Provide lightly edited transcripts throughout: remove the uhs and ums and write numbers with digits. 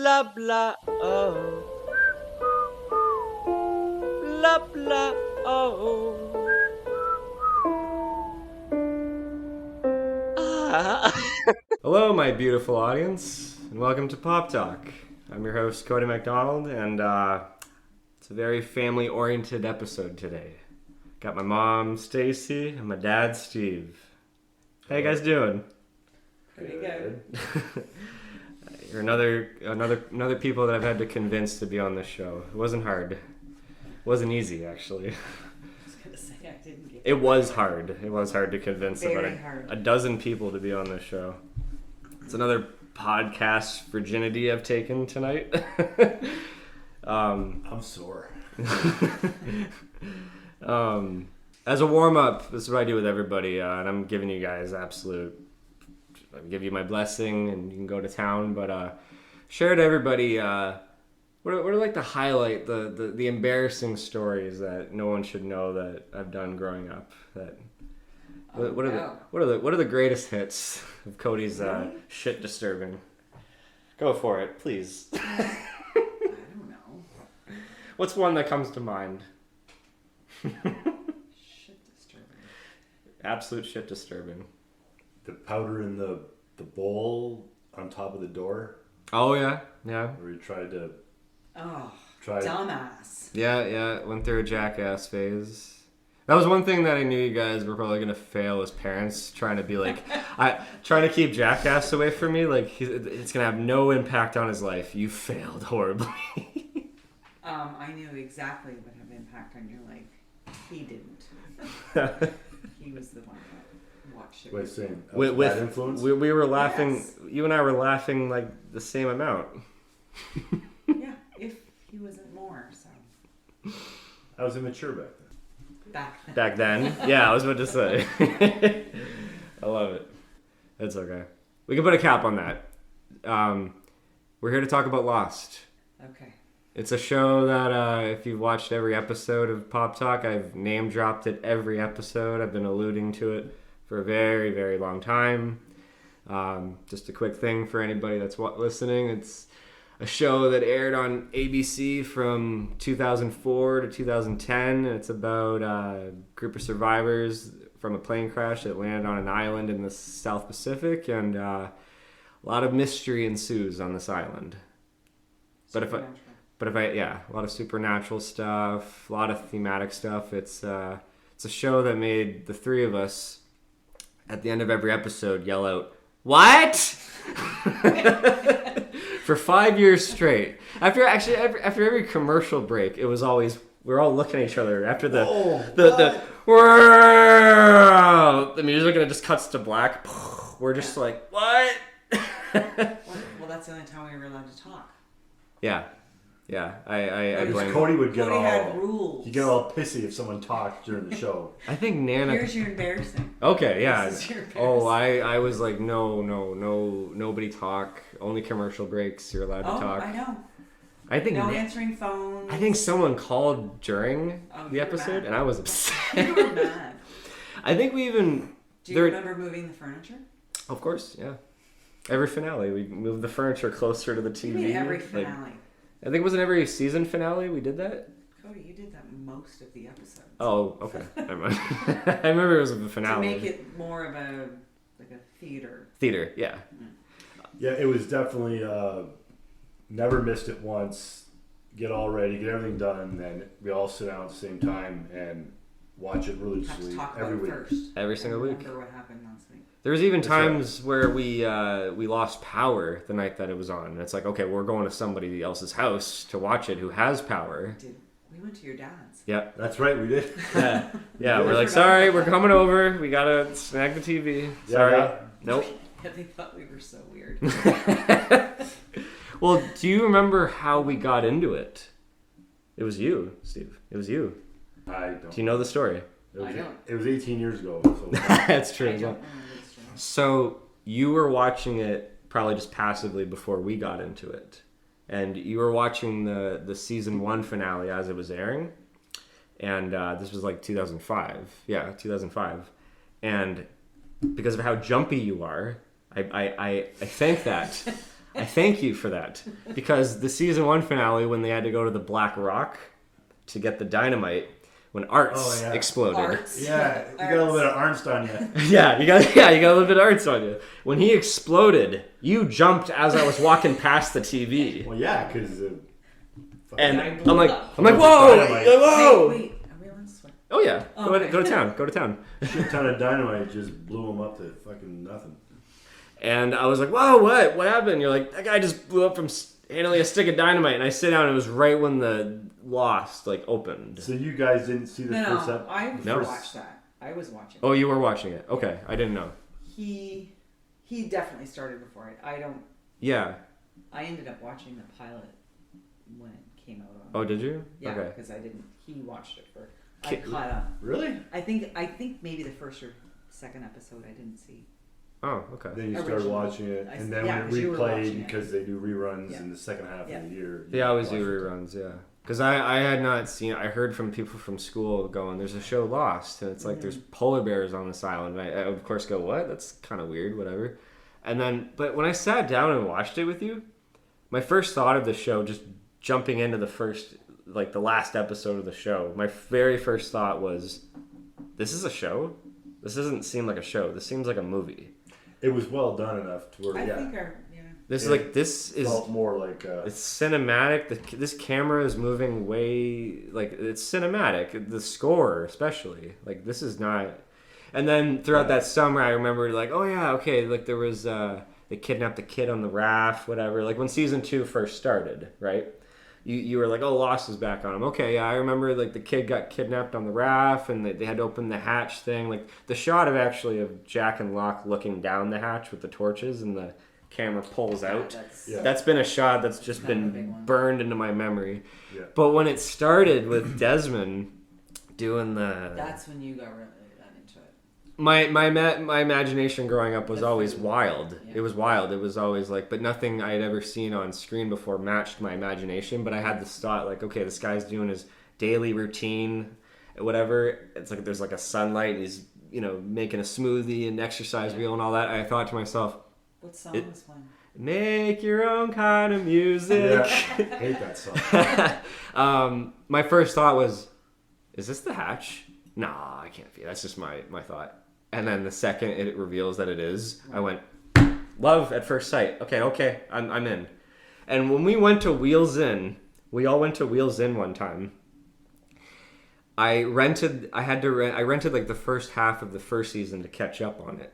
blah blah oh, blah blah oh. Hello, my beautiful audience, and welcome to Pop Talk. I'm your host, Cody MacDonald, and it's a very family-oriented episode today. Got my mom, Stacy, and my dad, Steve. How you guys doing? Pretty good. You're another people that I've had to convince to be on this show. It wasn't hard. It wasn't easy, actually. I was gonna say I didn't get. It was hard. It was hard to convince Very about hard. a dozen people to be on this show. It's another podcast virginity I've taken tonight. I'm sore. As a warm-up, this is what I do with everybody, and I'm giving you guys I give you my blessing, and you can go to town, but share to everybody, what are like the highlight, the embarrassing stories that no one should know that I've done growing up. What are the greatest hits of Cody's shit disturbing? Go for it, please. I don't know. What's one that comes to mind? Shit disturbing. Absolute shit disturbing. The powder in the bowl on top of the door Oh yeah. where you tried to Oh, try to, dumbass. Yeah. Went through a jackass phase. That was one thing that I knew you guys were probably gonna fail as parents, trying to be like, trying to keep jackass away from me. Like it's gonna have no impact on his life. You failed horribly. I knew exactly what had impact on your life. He didn't. He was the one that watched it. wait, saying with bad influence. we were laughing. Yes. You and I were laughing like the same amount. Yeah, if he wasn't more, so. I was immature back then. Back then. Back then, yeah, I was about to say. I love it. It's okay. We can put a cap on that. We're here to talk about Lost. Okay. It's a show that if you've watched every episode of Pop Talk, I've name dropped it every episode. I've been alluding to it for a very, very long time. Just a quick thing for anybody that's listening. It's a show that aired on ABC from 2004 to 2010. And it's about a group of survivors from a plane crash that landed on an island in the South Pacific. And a lot of mystery ensues on this island. But a lot of supernatural stuff, a lot of thematic stuff. It's a show that made the three of us at the end of every episode yell out, "What?" for 5 years straight. After every commercial break, it was always we're all looking at each other after the music, and it just cuts to black. We're just like, what? Well, that's the only time we were allowed to talk. Yeah. I blame. Cody would get Cody all had rules. He'd get all pissy if someone talked during the show. I think Nana. Here's your embarrassing. Okay, yeah. This is your Oh, I was like, no, nobody talk. Only commercial breaks. You're allowed to talk. I know. I think No answering phones. I think someone called during the you were episode, mad. and I was upset. You were mad. I think we even. Do you remember moving the furniture? Of course, yeah. Every finale, we moved the furniture closer to the TV. You mean every Like, finale? I think it wasn't every season finale we did that. Cody, you did that most of the episodes. Oh, okay. Never mind. I remember it was the finale. To make it more of a theater. Theater, yeah. Yeah, it was definitely never missed it once. Get all ready, get everything done, then we all sit down at the same time and watch it Have religiously to talk about every it week. first. Every single week. Remember what happened last week. There was even That's right. times where we lost power the night that it was on. And it's like, okay, we're going to somebody else's house to watch it who has power. We went to your dad's. Yeah. That's right, we did. Yeah, we're like, sorry, we're coming over. We gotta snag the TV. Sorry. Yeah. Nope. Yeah, they thought we were so weird. Well, do you remember how we got into it? It was you, Steve. It was you. I don't. Do you know the story? I don't. It was 18 years ago. So That's true I as don't well. remember this story. So you were watching it probably just passively before we got into it. And you were watching the season 1 finale as it was airing. And this was like 2005. Yeah, 2005. And because of how jumpy you are, I think that. I thank you for that. Because the season 1 finale, when they had to go to the Black Rock to get the dynamite, when Arts exploded. Arts. Yeah, you got a little bit of Arnst on you. Yeah, you got a little bit of Arts on you. When he exploded, you jumped as I was walking past the TV. Well, yeah, because... and I I'm blew like, up. whoa, Dynamite. whoa. Wait, are we allowed to swear? Oh yeah, Oh, go okay. to town. shit ton of dynamite just blew him up to fucking nothing. And I was like, whoa, what happened? You're like, that guy just blew up from handling a stick of dynamite. And I sit down, and it was right when the Lost opened. So you guys didn't see the first No, episode? I No. watched that. I was watching. Oh, you were watching it. Okay, I didn't know. He definitely started before it. Yeah. I ended up watching the pilot when it came out on. Oh, did you? Yeah, Okay. because I didn't. He watched it first. I caught up. Really? I think maybe the first or second episode I didn't see. Oh, okay. Then you started Originally. watching it, and then Yeah, when 'cause you it were watching replayed, it. because they do reruns Yeah. in the second half Yeah. of the year. They always do watch it. reruns, yeah. Because I had not seen. I heard from people from school going, "There's a show Lost," and it's like there's polar bears on this island. And I would of course go, "What? That's kind of weird." Whatever. And then, but when I sat down and watched it with you, my first thought of the show, just jumping into the last episode of the show, my very first thought was, "This is a show. This doesn't seem like a show. This seems like a movie." It was well done enough to where, I yeah, think This is felt more like it's cinematic. This camera is moving way it's cinematic. The score, especially, this is not. And then throughout that summer, I remember oh yeah, okay, there was they kidnapped the kid on the raft, whatever. Like when season 2 first started, right? You were like, oh, Lost is back on him. Okay, yeah, I remember the kid got kidnapped on the raft and they had to open the hatch thing. The shot of Jack and Locke looking down the hatch with the torches and the camera pulls out. That's been a shot that's just been burned into my memory. Yeah. But when it started with Desmond doing that's when you got really into it. my imagination growing up was always wild. Yeah. It was wild. It was always but nothing I had ever seen on screen before matched my imagination. But I had this thought okay, this guy's doing his daily routine, whatever. It's there's a sunlight and he's making a smoothie and exercise wheel and all that. I thought to myself, What song was playing? make your own kind of music. yeah, I hate that song. My first thought was, is this the hatch? Nah, I can't be. That's just my thought. And then the second it reveals that it is, I went, love at first sight. Okay, I'm in. And when we went to Wheels Inn, we all went to Wheels Inn one time. I rented the first half of the first season to catch up on it.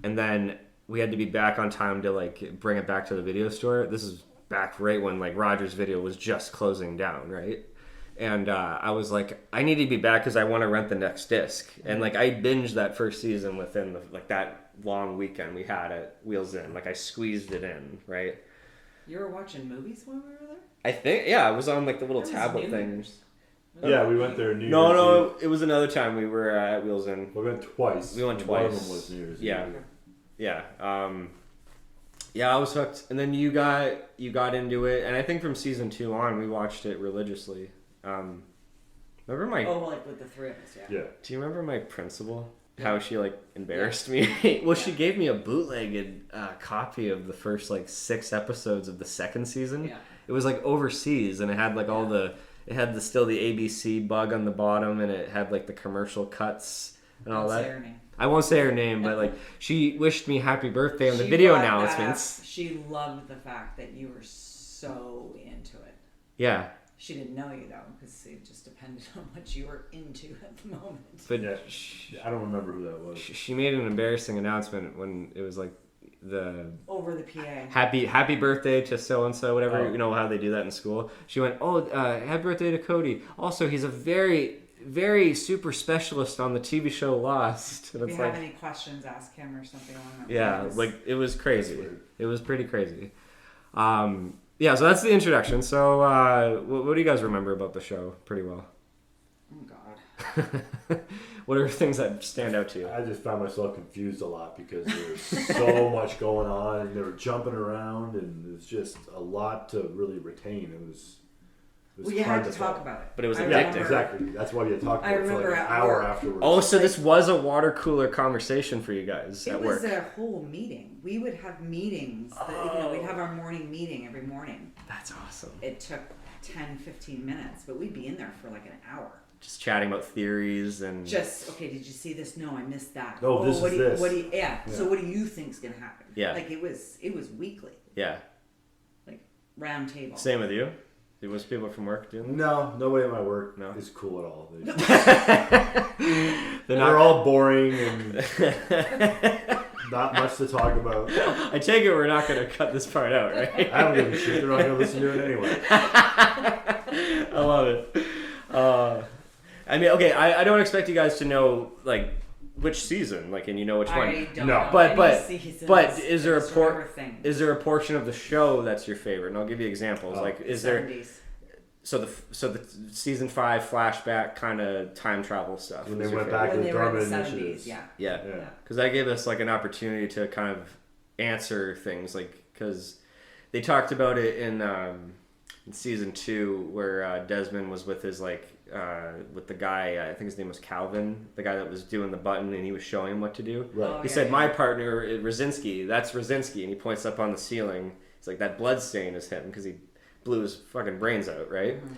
And then we had to be back on time to bring it back to the video store. This is back right when Rogers Video was just closing down, right? And I was like, I need to be back because I want to rent the next disc. And I binged that first season within that long weekend we had at Wheels Inn. I squeezed it in, right? You were watching movies when we were there? I think, yeah, I was on the little That was tablet New thing. Year's. Yeah, we went there New Year's No, it was another time we were at Wheels Inn. Eve. We went twice. We went One of twice. them was New Year's Yeah. Eve. Yeah. Yeah, I was hooked. And then you got into it. And I think from season 2 on, we watched it religiously. Remember my... Oh, with the three of us, yeah. Yeah. Do you remember my principal? Yeah. How she embarrassed me? Well, she gave me a bootlegged copy of the first 6 episodes of the second season. Yeah. It was overseas, and it had all the... It had still the ABC bug on the bottom, and it had the commercial cuts and all Don't say that. her name. I won't say her name, but she wished me happy birthday on the She video brought that announcements. up. She loved the fact that you were so into it. Yeah, She didn't know you though, because it just depended on what you were into at the moment. but Yeah. I don't remember who that was. she made an embarrassing announcement when it was the Over the PA. happy birthday to so and so, whatever. Oh. You know how they do that in school. She went, happy birthday to Cody. Also, he's a very, very super specialist on the TV show Lost. And If it's you have any questions, ask him or something along that yeah, lines. it was crazy. It was pretty crazy. Yeah, so that's the introduction. So, what do you guys remember about the show? Pretty well. Oh God. What are things that stand out to you? I just found myself confused a lot because there was so much going on and they were jumping around and it was just a lot to really retain. It was It was Well, you hard had to follow. talk about it. But it was I addicting. Yeah, remember- exactly. That's why we had talked I about it for like remember an at hour work- afterwards. Oh, so this was a water cooler conversation for you guys It at was work. a whole meeting. We would have meetings. We'd have our morning meeting every morning. That's awesome. It took 10, 15 minutes, but we'd be in there for like an hour. Just chatting about theories and Just, okay, did you see this? No, I missed that. Oh, this what is do you, this. What do you, yeah. Yeah. So what do you think's gonna happen? Yeah. Like it was weekly, yeah. like round table. Same with you. There was people from work doing No, nobody at my work No. is cool at all. that. They're all boring and not much to talk about. I take it we're not going to cut this part out, right? I don't give a shit. They're not going to listen to it anyway. I love it. I mean, okay, I don't expect you guys to know like which season, like, and you know which one. I don't No. know But any seasons. but is there a Just remember port? things. Is there a portion of the show that's your favorite? And I'll give you examples. Oh. Like, is there 70s. so the season 5 flashback kind of time travel stuff? When is they your went favorite? back When to they the were in Dharma the 70s, initiatives. yeah. Yeah, Yeah. because that gave us like an opportunity to kind of answer things, like because they talked about it in season 2 where Desmond was with his with the guy, I think his name was Calvin, the guy that was doing the button and he was showing him what to do. Right. Oh, He yeah, said, yeah. "My partner, Rosinski, that's Rosinski," and he points up on the ceiling. He's like, "That blood stain is him," because he blew his fucking brains out, right? Mm-hmm.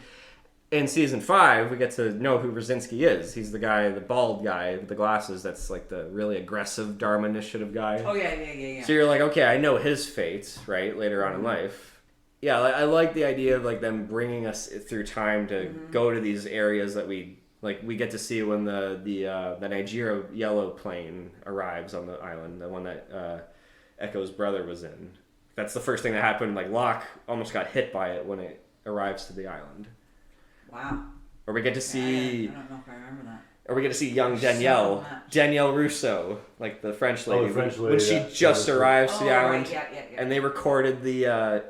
In season 5, we get to know who Rosinski is. He's the guy, the bald guy with the glasses. That's like the really aggressive Dharma Initiative guy. Oh yeah. So you're like, okay, I know his fate, right? Later on in life. Yeah, I like the idea of like them bringing us through time to go to these areas that we get to see when the Nigeria yellow plane arrives on the island, the one that Echo's brother was in. That's the first thing that happened. Like Locke almost got hit by it when it arrives to the island. Wow. Or we get to Yeah, see, I don't know if I remember that. or we get to see young So Danielle, much. Danielle Rousseau, like the French lady, Oh, the French when lady, she yeah. just Yeah, arrives to Oh, the right, island, yeah. and they recorded the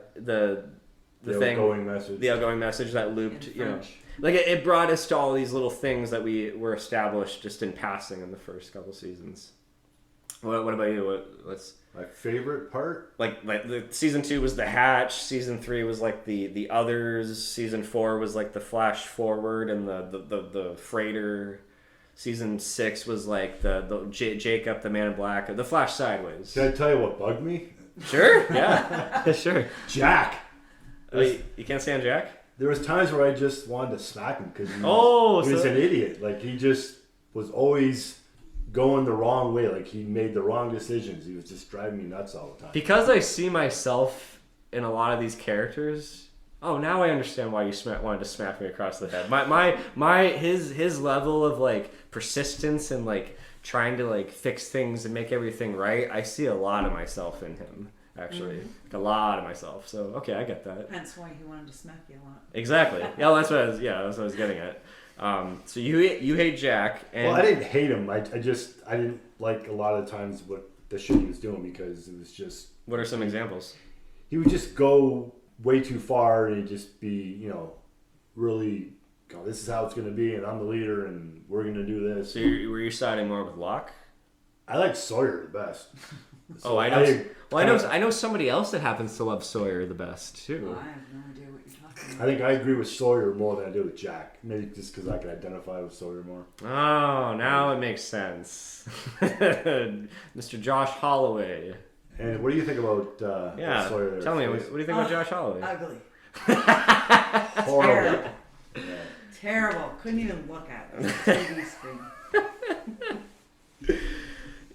thing, outgoing message. the outgoing message that looped, In you know, French. like it brought us to all these little things that we were established just in passing in the first couple seasons. What about you? What's My favorite part? like the season 2 was the hatch, season 3 was like the others, season 4 was like the flash forward and the freighter, season 6 was like the Jacob, the man in black, the flash sideways. Can I tell you what bugged me? Sure, yeah, sure. Jack. Wait, you can't stand Jack? There was times where I just wanted to smack him because he was so an idiot. Like he just was always going the wrong way. Like he made the wrong decisions. He was just driving me nuts all the time. because I see myself in a lot of these characters. Oh, now I understand why you wanted to smack me across the head. His level of like persistence and like trying to like fix things and make everything right. I see a lot of myself in him, actually, like a lot of myself. So okay, I get that. Hence why he wanted to smack you a lot. Exactly. Yeah, that's what I was getting at. So you hate Jack, and Well, I didn't hate him. I didn't like a lot of times what the shit he was doing because it was just what are some examples? he would just go way too far and he'd just be really go, this is how it's going to be and I'm the leader and we're going to do this. So were you siding more with Locke? I like Sawyer the best. Oh, I know. I know somebody else that happens to love Sawyer the best too. I have no idea what you're talking I about. think I agree with Sawyer more than I do with Jack. Maybe just because I can identify with Sawyer more. Oh, now it makes sense. Mr. Josh Holloway. And what do you think about Yeah, Sawyer? tell me, what do you think about Josh Holloway? Ugly. Horrible. Terrible. Yeah. Terrible. Couldn't even look at it. TV screen.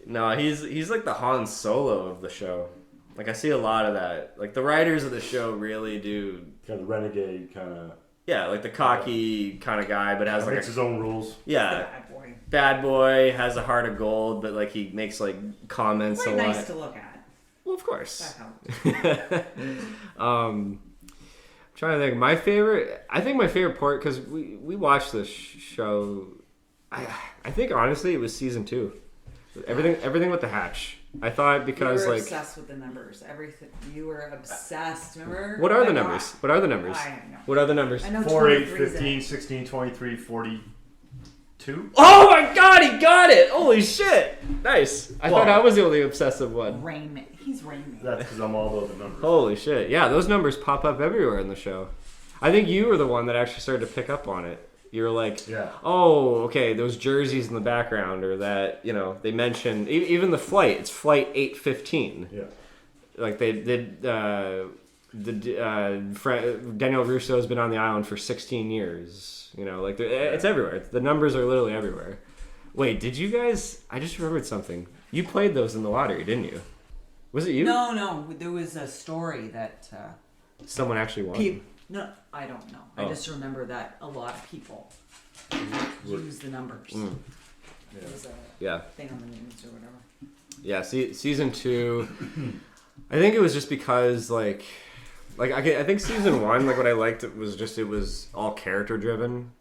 No, he's like the Han Solo of the show. Like I see a lot of that. Like the writers of the show really do. Kind of renegade, kind of Yeah, like the cocky kind of guy, but has like makes his own rules. yeah, Bad boy. bad boy, has a heart of gold, but like he makes like comments Quite a lot. nice to look at. Well, of course. That helped. I'm trying to think. I think my favorite part, because we watched this show. I think honestly it was season 2. Everything with the hatch. I thought because you were like obsessed with the numbers. Everything. You were obsessed. Remember? what are Oh the my numbers? God. What are the numbers? I don't know. What are the numbers? I know 4, 8, 23 's in 15, it. 16, 23, 42. Oh my god, he got it! Holy shit! Nice. I thought Well- I was the only obsessive one. Rain Man. He's Rain Man. That's because I'm all about the numbers. Holy shit. Yeah, those numbers pop up everywhere in the show. I think you were the one that actually started to pick up on it. You were like, Yeah. oh, okay, those jerseys in the background, or that, they mentioned, even the flight, it's flight 815. Yeah. Like they did, Daniel Russo has been on the island for 16 years. It's everywhere. The numbers are literally everywhere. Wait, did you guys, I just remembered something. You played those in the lottery, didn't you? Was it you? No. There was a story that Someone actually won? no, I don't know. Oh. I just remember that a lot of people use the numbers. Mm. It was a Yeah. thing on the news or whatever. Yeah, season 2, I think it was just because, I think season 1, what I liked, it was all character driven.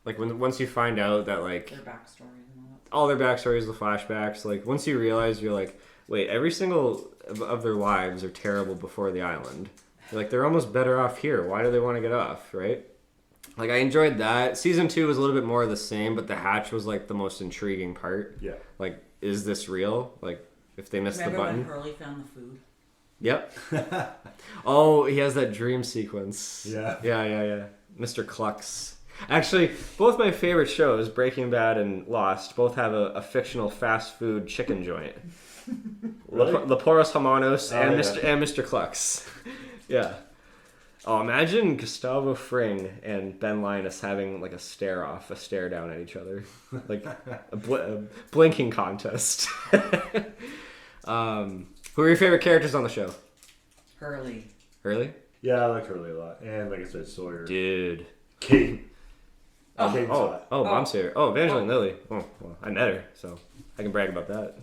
Once you find out that, Their backstories and all that. all their backstories, the flashbacks, once you realize, you're like, wait, every single of their lives are terrible before the island. They're almost better off here. Why do they want to get off, right? I enjoyed that. Season 2 was a little bit more of the same, but the hatch was, the most intriguing part. Yeah. Is this real? If they missed the button. Remember when Hurley found the food? Yep. Oh, he has that dream sequence. Yeah. Yeah. Mr. Clucks. Actually, both my favorite shows, Breaking Bad and Lost, both have a fictional fast food chicken joint. Really? La Poros Hermanos and yeah. Mr. Clucks. Yeah. Oh, imagine Gustavo Fring and Ben Linus having a stare down at each other, a blinking contest. Who are your favorite characters on the show? Hurley. Hurley? Yeah, I like Hurley a lot. And like I said, Sawyer. Dude. Kate. Kate's Oh, hot. Mom's here. Oh, Evangeline Lilly. Oh, well, I met her, so I can brag about that.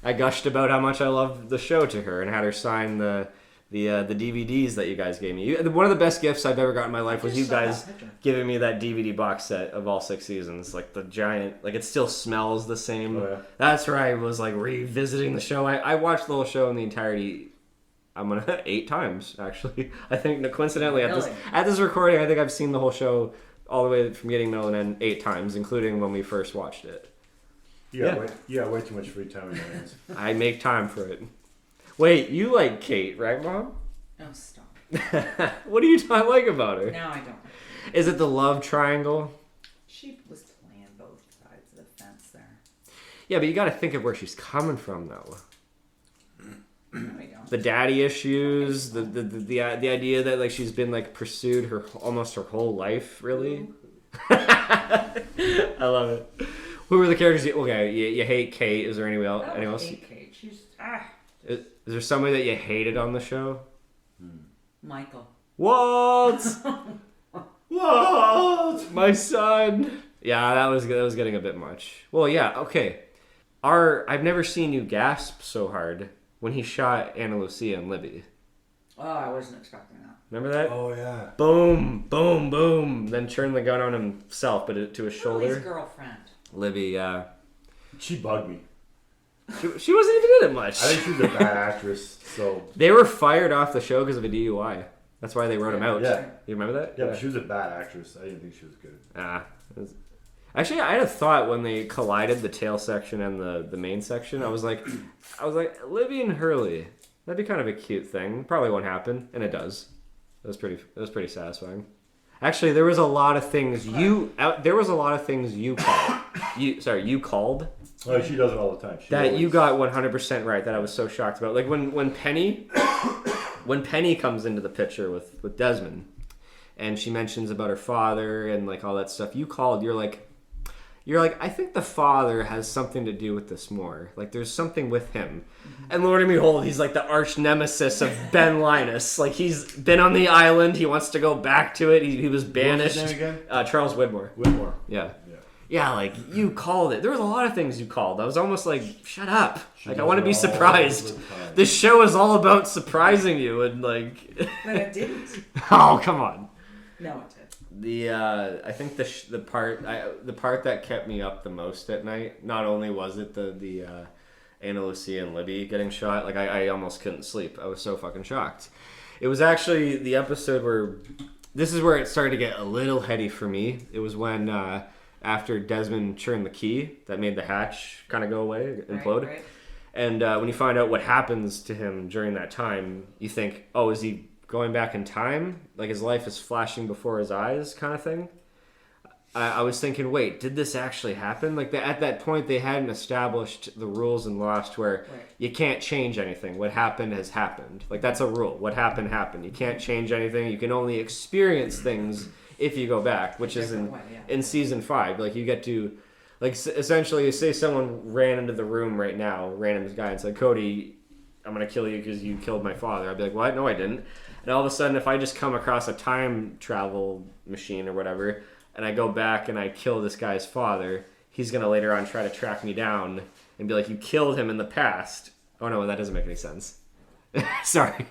I gushed about how much I loved the show to her and had her sign the DVDs that you guys gave me. One of the best gifts I've ever gotten in my life was you guys giving me that DVD box set of all 6 seasons. The giant, it still smells the same. Oh, yeah. That's where I was revisiting the show. I watched the whole show in the entirety. I'm gonna 8 times actually. I think coincidentally at this recording, I think I've seen the whole show all the way from getting middle and end 8 times, including when we first watched it. Way too much free time in your hands. I make time for it. Wait, you like Kate, right, Mom? Oh, stop. What do you not like about her? Now I don't. Is it the love triangle? She was playing both sides of the fence there. Yeah, but you got to think of where she's coming from, though. No, I don't. The daddy issues, the idea that she's been pursued almost her whole life, really. I love it. Who are the characters? You hate Kate. Is there anyone else? I don't hate Kate. She's Is there somebody that you hated on the show? Michael. What? What? My son. Yeah, that was getting a bit much. Well, yeah, okay. I've never seen you gasp so hard when he shot Ana Lucia and Libby. Oh, I wasn't expecting that. Remember that? Oh, yeah. Boom, boom, boom. Then turned the gun on himself, but to his shoulder. His girlfriend. Libby, yeah. She bugged me. She wasn't even in it much. I think she was a bad actress, so... They were fired off the show because of a DUI. That's why they wrote him out. Yeah. You remember that? Yeah, but she was a bad actress. I didn't think she was good. Actually, I had a thought when they collided the tail section and the main section. I was like, Libby and Hurley. That'd be kind of a cute thing. Probably won't happen, and it does. It was pretty satisfying. Actually, there was a lot of things you called. You called. Oh, she does it all the time. You got 100% right. That I was so shocked about. when Penny comes into the picture with Desmond, and she mentions about her father and all that stuff. You called. You're like, I think the father has something to do with this more. There's something with him. And Lord and behold, he's the arch nemesis of Ben Linus. He's been on the island. He wants to go back to it. He was banished. What was his name again? Charles Widmore. Whitmore. Yeah. Yeah, you called it. There was a lot of things you called. I was almost shut up. I want to be surprised. This show is all about surprising you and But it didn't. Oh, come on. No, it did. I think the part that kept me up the most at night, not only was it the Ana Lucia and Libby getting shot, I almost couldn't sleep. I was so fucking shocked. It was actually the episode where this is where it started to get a little heady for me. It was when after Desmond turned the key that made the hatch kind of go away, implode. Right. And when you find out what happens to him during that time, you think, oh, is he going back in time, like his life is flashing before his eyes, kind of thing. I was thinking, wait, did this actually happen? Like at that point, they hadn't established the rules in Lost where you can't change anything. What happened has happened. Like that's a rule. What happened happened. You can't change anything. You can only experience things if you go back, which is in season 5. Like you get to, like essentially, say someone ran into the room right now, random guy, and said, "Cody, I'm gonna kill you because you killed my father." I'd be like, "What? No, I didn't." And all of a sudden, if I just come across a time travel machine or whatever, and I go back and I kill this guy's father, he's going to later on try to track me down and be like, "You killed him in the past." Oh no, that doesn't make any sense. Sorry.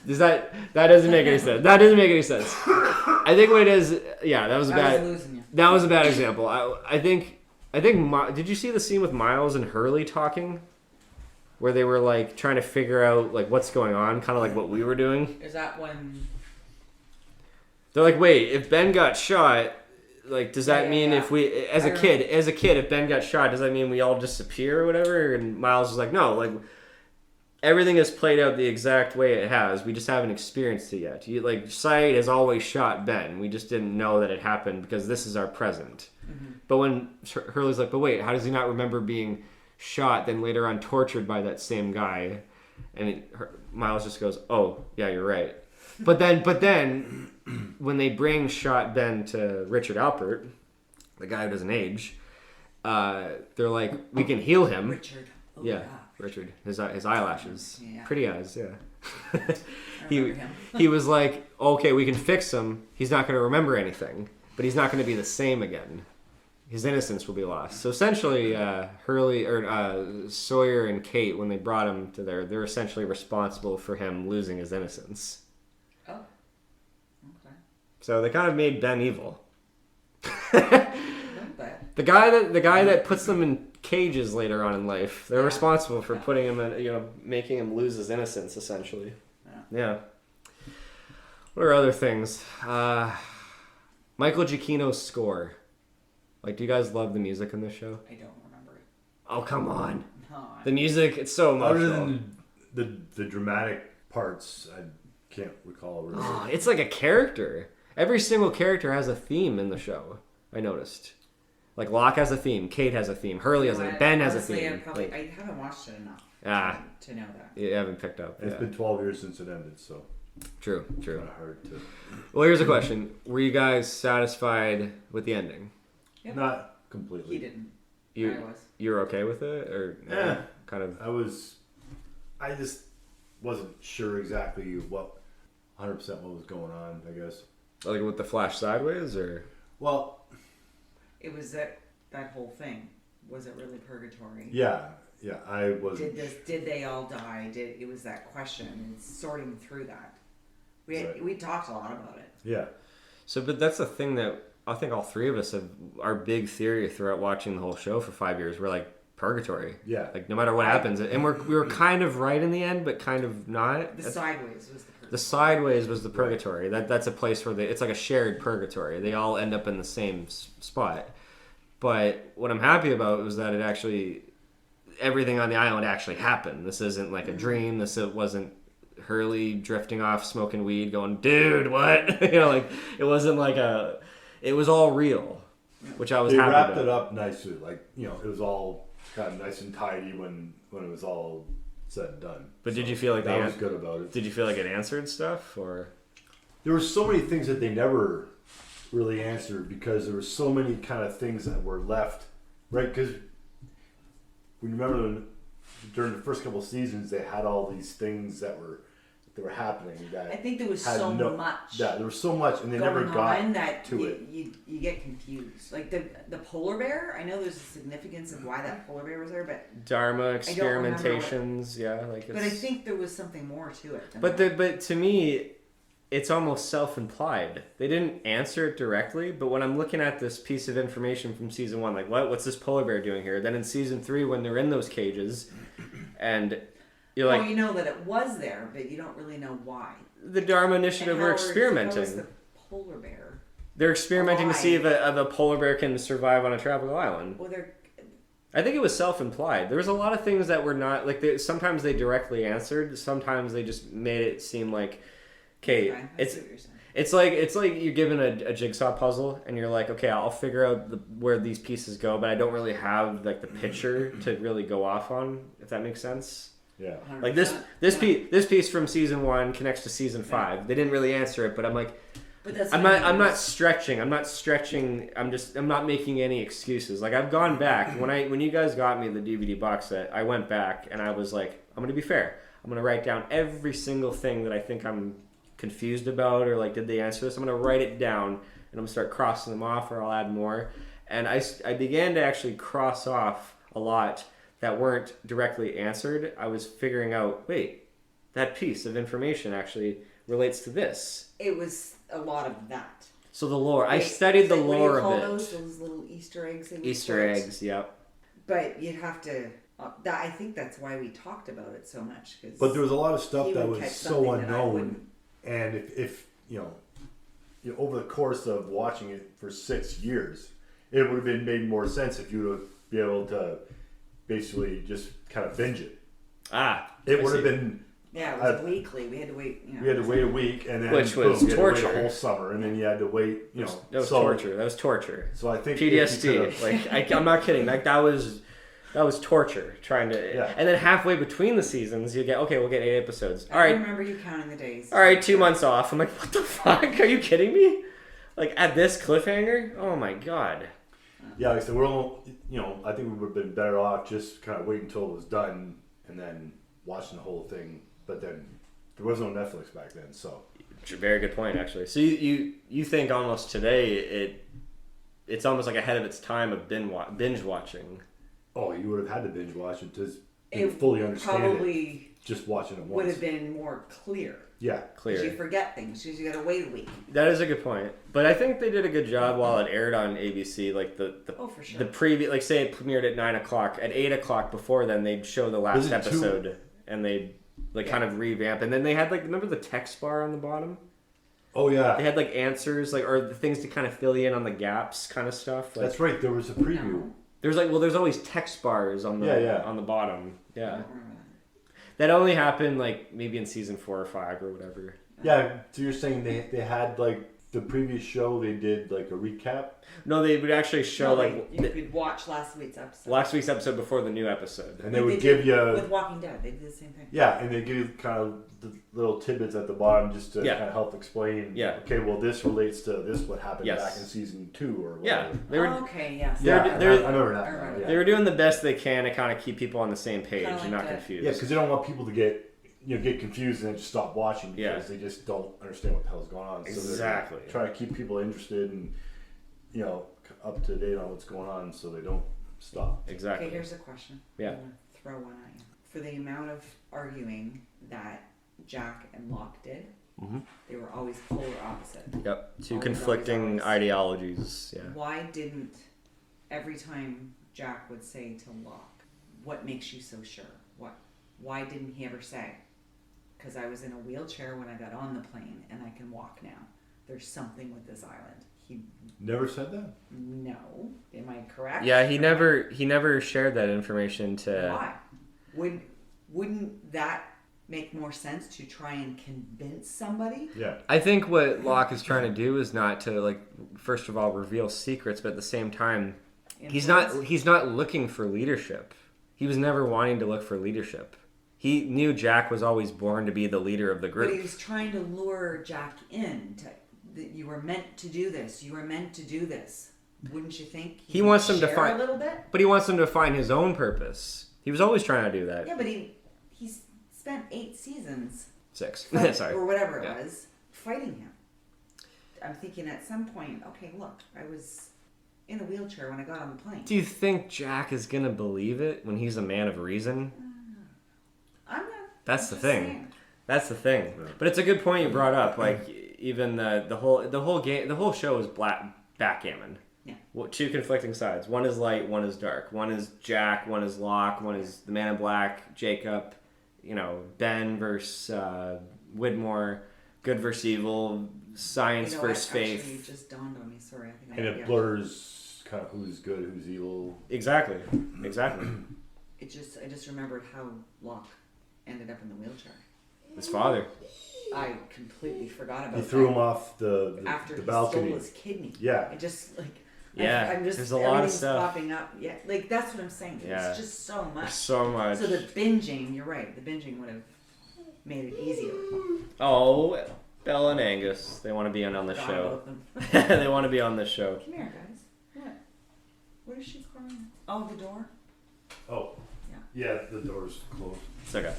That doesn't make any sense. That doesn't make any sense. I think what it is, yeah, that was a bad, that was a bad example. I think, did you see the scene with Miles and Hurley talking? Where they were like trying to figure out like what's going on, kind of like what we were doing. Is that when they're like, "Wait, if Ben got shot, like, does that mean if we, as a kid, if Ben got shot, does that mean we all disappear or whatever?" And Miles was like, "No, like, everything has played out the exact way it has. We just haven't experienced it yet. Like, Syed has always shot Ben. We just didn't know that it happened because this is our present." Mm-hmm. But when Hurley's like, "But wait, how does he not remember being shot, then later on tortured by that same guy?" And Miles just goes, "Oh, yeah, you're right." But then, when they bring shot Ben to Richard Alpert, the guy who doesn't age, they're like, "We can heal him." Richard. Oh, yeah, Richard. His eyelashes, yeah. Pretty eyes. Yeah. Him. He was like, "Okay, we can fix him. He's not going to remember anything, but he's not going to be the same again. His innocence will be lost." So essentially, Hurley or Sawyer and Kate, when they brought him to there, they're essentially responsible for him losing his innocence. Oh, okay. So they kind of made Ben evil. The guy that puts them in cages later on in life, they're responsible for putting him in, making him lose his innocence, essentially. Yeah. What are other things? Michael Giacchino's score. Like, do you guys love the music in this show? I don't remember it. Oh, come on. No, The music, it's so emotional. Other than the dramatic parts, I can't recall really. Oh, it's like a character. Every single character has a theme in the show, I noticed. Like, Locke has a theme, Kate has a theme, Hurley has a theme, Ben has a theme. I haven't watched it enough to know that. You haven't picked up. It's been 12 years since it ended, so. True. It's kind of hard to. Well, here's a question. Were you guys satisfied with the ending? Yep. Not completely. He didn't. I was. You were okay with it? Or kind of? I just wasn't sure exactly 100% what was going on, I guess. Like with the flash sideways, or? Well, it was that whole thing. Was it really purgatory? Yeah, I wasn't. Did they all die? It was that question and sorting through that. We talked a lot about it. Yeah. So, but that's the thing that I think all three of us have. Our big theory throughout watching the whole show for 5 years, we're like purgatory. Yeah. Like no matter what happens, and we were kind of right in the end, but kind of not. The sideways was the purgatory. The sideways was the purgatory. That's a place where it's like a shared purgatory. They all end up in the same spot. But what I'm happy about was that everything on the island actually happened. This isn't like a dream. This wasn't Hurley drifting off, smoking weed, going, "Dude, what?" Like it wasn't like it was all real, which I was happy about. They wrapped it up nicely. Like, it was all kind of nice and tidy when it was all said and done. But did you feel like that was good about it? Did you feel like it answered stuff, or? There were so many things that they never really answered because there were so many kind of things that were left, right? Because we remember during the first couple of seasons they had all these things that were happening. That I think there was so much. Yeah, there was so much, and they never got to it. You get confused. Like the polar bear. I know there's a significance of why that polar bear was there, but Dharma experimentations. But I think there was something more to it. But to me, it's almost self-implied. They didn't answer it directly, but when I'm looking at this piece of information from season 1, like, what's this polar bear doing here? Then in season 3, when they're in those cages, and you're like... Well, you know that it was there, but you don't really know why. The Dharma Initiative were experimenting. How is the polar bear They're experimenting to see if a polar bear can survive on a tropical island. Well, I think it was self-implied. There was a lot of things that were not... Like, sometimes they directly answered. Sometimes they just made it seem like... Okay, I it's see what you're saying. it's like you're given a jigsaw puzzle and you're like, okay, I'll figure out where these pieces go, but I don't really have like the picture to really go off on, if that makes sense. Yeah. Like this 100%. this piece from season 1 connects to season 5. They didn't really answer it, but I'm like, But that's I'm what I not mean. stretching. I'm not making any excuses. Like I've gone back when you guys got me the DVD box set, I went back and I was like, I'm gonna be fair. I'm gonna write down every single thing that I think I'm confused about, or like, did they answer this? I'm gonna write it down and I'm gonna start crossing them off, or I'll add more. And I began to actually cross off a lot that weren't directly answered. I was figuring out, wait, that piece of information actually relates to this. It was a lot of that. So the lore. I Wait, studied the what do you lore call of it. those little Easter eggs. They would Easter put? eggs, yep. But you'd have to. I think that's why we talked about it so much. Cause But there was a lot of stuff he that would was catch so something that I unknown, wouldn't. and if over the course of watching it for 6 years, it would have been made more sense if you would have been able to basically just kind of binge it. It would have been. Yeah, it was weekly. We had to wait. We had to wait a week, and then Which was boom, you had to wait torture. a whole summer, and then you had to wait. That was torture. That was torture. So I think if you could've- PTSD. I'm not kidding. Like that was torture. Trying to. Yeah. And then halfway between the seasons, you get we'll get 8 episodes. All I right. remember you counting the days. All right, 2 months off. I'm like, what the fuck? Are you kidding me? Like at this cliffhanger? Oh my god. Yeah, like I said, we're all, I think we would have been better off just kind of waiting until it was done and then watching the whole thing. But then there was no Netflix back then, so. Very good point, actually. So you think almost today it's almost like ahead of its time of binge watching. Oh, you would have had to binge watch it to It fully understand probably it. Just watching it once. would have been more clear. Yeah. Because you Clear. forget things. Because you got to wait a week. That is a good point. But I think they did a good job while it aired on ABC. Like the Oh, for sure. the previous, like say it premiered at 9 o'clock. At 8 o'clock before then, they'd show the last Was it episode and they'd kind of revamp. And then they had remember the text bar on the bottom? Oh, yeah. They had answers or the things to kind of fill you in on the gaps kind of stuff. That's right. There was a preview. No. There's there's always text bars on the on the bottom. I Yeah. don't remember That only happened maybe in season 4 or 5 or whatever. Yeah, so you're saying they had the previous show, they did a recap? No, they would actually that. show No, you could watch last week's episode. last week's episode before the new episode. And they would did give you. With Walking Dead, they did the same thing. Yeah, and they give you kind of the little tidbits at the bottom just to Yeah. kind of help explain. Yeah. Okay, well, this relates to this, what happened Yes. back in season 2 or whatever. Yeah, they were Okay, yes. Yeah, They're- I they're- remember that. I remember Yeah. they were doing the best they can to kind of keep people on the same page Kinda and like not that. confused. Yeah, because they don't want people to get confused and then just stop watching Yeah. because they just don't understand what the hell's going on. So Exactly. they're trying to keep people interested and up to date on what's going on so they don't stop. Exactly. Okay, here's a question. Yeah. I'm gonna throw one at you. For the amount of arguing that Jack and Locke did, Mhm. they were always polar opposite. Yep. Two Always, conflicting always. ideologies. Yeah. Why didn't every time Jack would say to Locke, "What makes you so sure?" Why didn't he ever say, "Because I was in a wheelchair when I got on the plane and I can walk now. There's something with this island." He Never said that? no. Am I correct? Yeah. He never shared that information to. Why? Wouldn't that make more sense to try and convince somebody? Yeah. I think what Locke is trying to do is not to first of all reveal secrets, but at the same time, he's not looking for leadership. He was never wanting to look for leadership. He knew Jack was always born to be the leader of the But he group. was trying to lure Jack in that you were meant to do this. You were meant to do this. Wouldn't you think? He wants him to share find a little bit. But he wants him to find his own purpose. He was always trying to do that. Yeah, but he's spent 8 seasons 6. fight- Sorry. or whatever it Yeah. was fighting him. I'm thinking at some point, okay, look, I was in a wheelchair when I got on the plane. Do you think Jack is gonna believe it when he's a man of reason? I'm not. That's I'm the just thing. saying. That's the thing. But it's a good point you brought up. Even the whole game, the whole show is backgammon. Yeah. Two conflicting sides. One is light, one is dark. One is Jack, one is Locke, one is the Man in Black, Jacob. Ben versus Widmore, good versus evil, science versus faith. Actually, it just dawned on me. Sorry, I think And I it blurs kind of who's good, who's evil. Exactly. I just remembered how Locke ended up in the wheelchair. His father. I completely forgot about He that. threw him off the After the he balcony. stole his kidney. Yeah. It just like Yeah, I'm just there's a lot of everything's stuff. popping up. Yeah, like that's what I'm saying. Yeah. It's just so much. There's so much. So the binging, you're right. The binging would have made it easier. Oh, Bella and Angus. They want to be on the Forgot show. about them. They want to be on the show. Come here, guys. What? What is she crying? Oh, the door. Oh. Yeah, the door's closed. It's okay.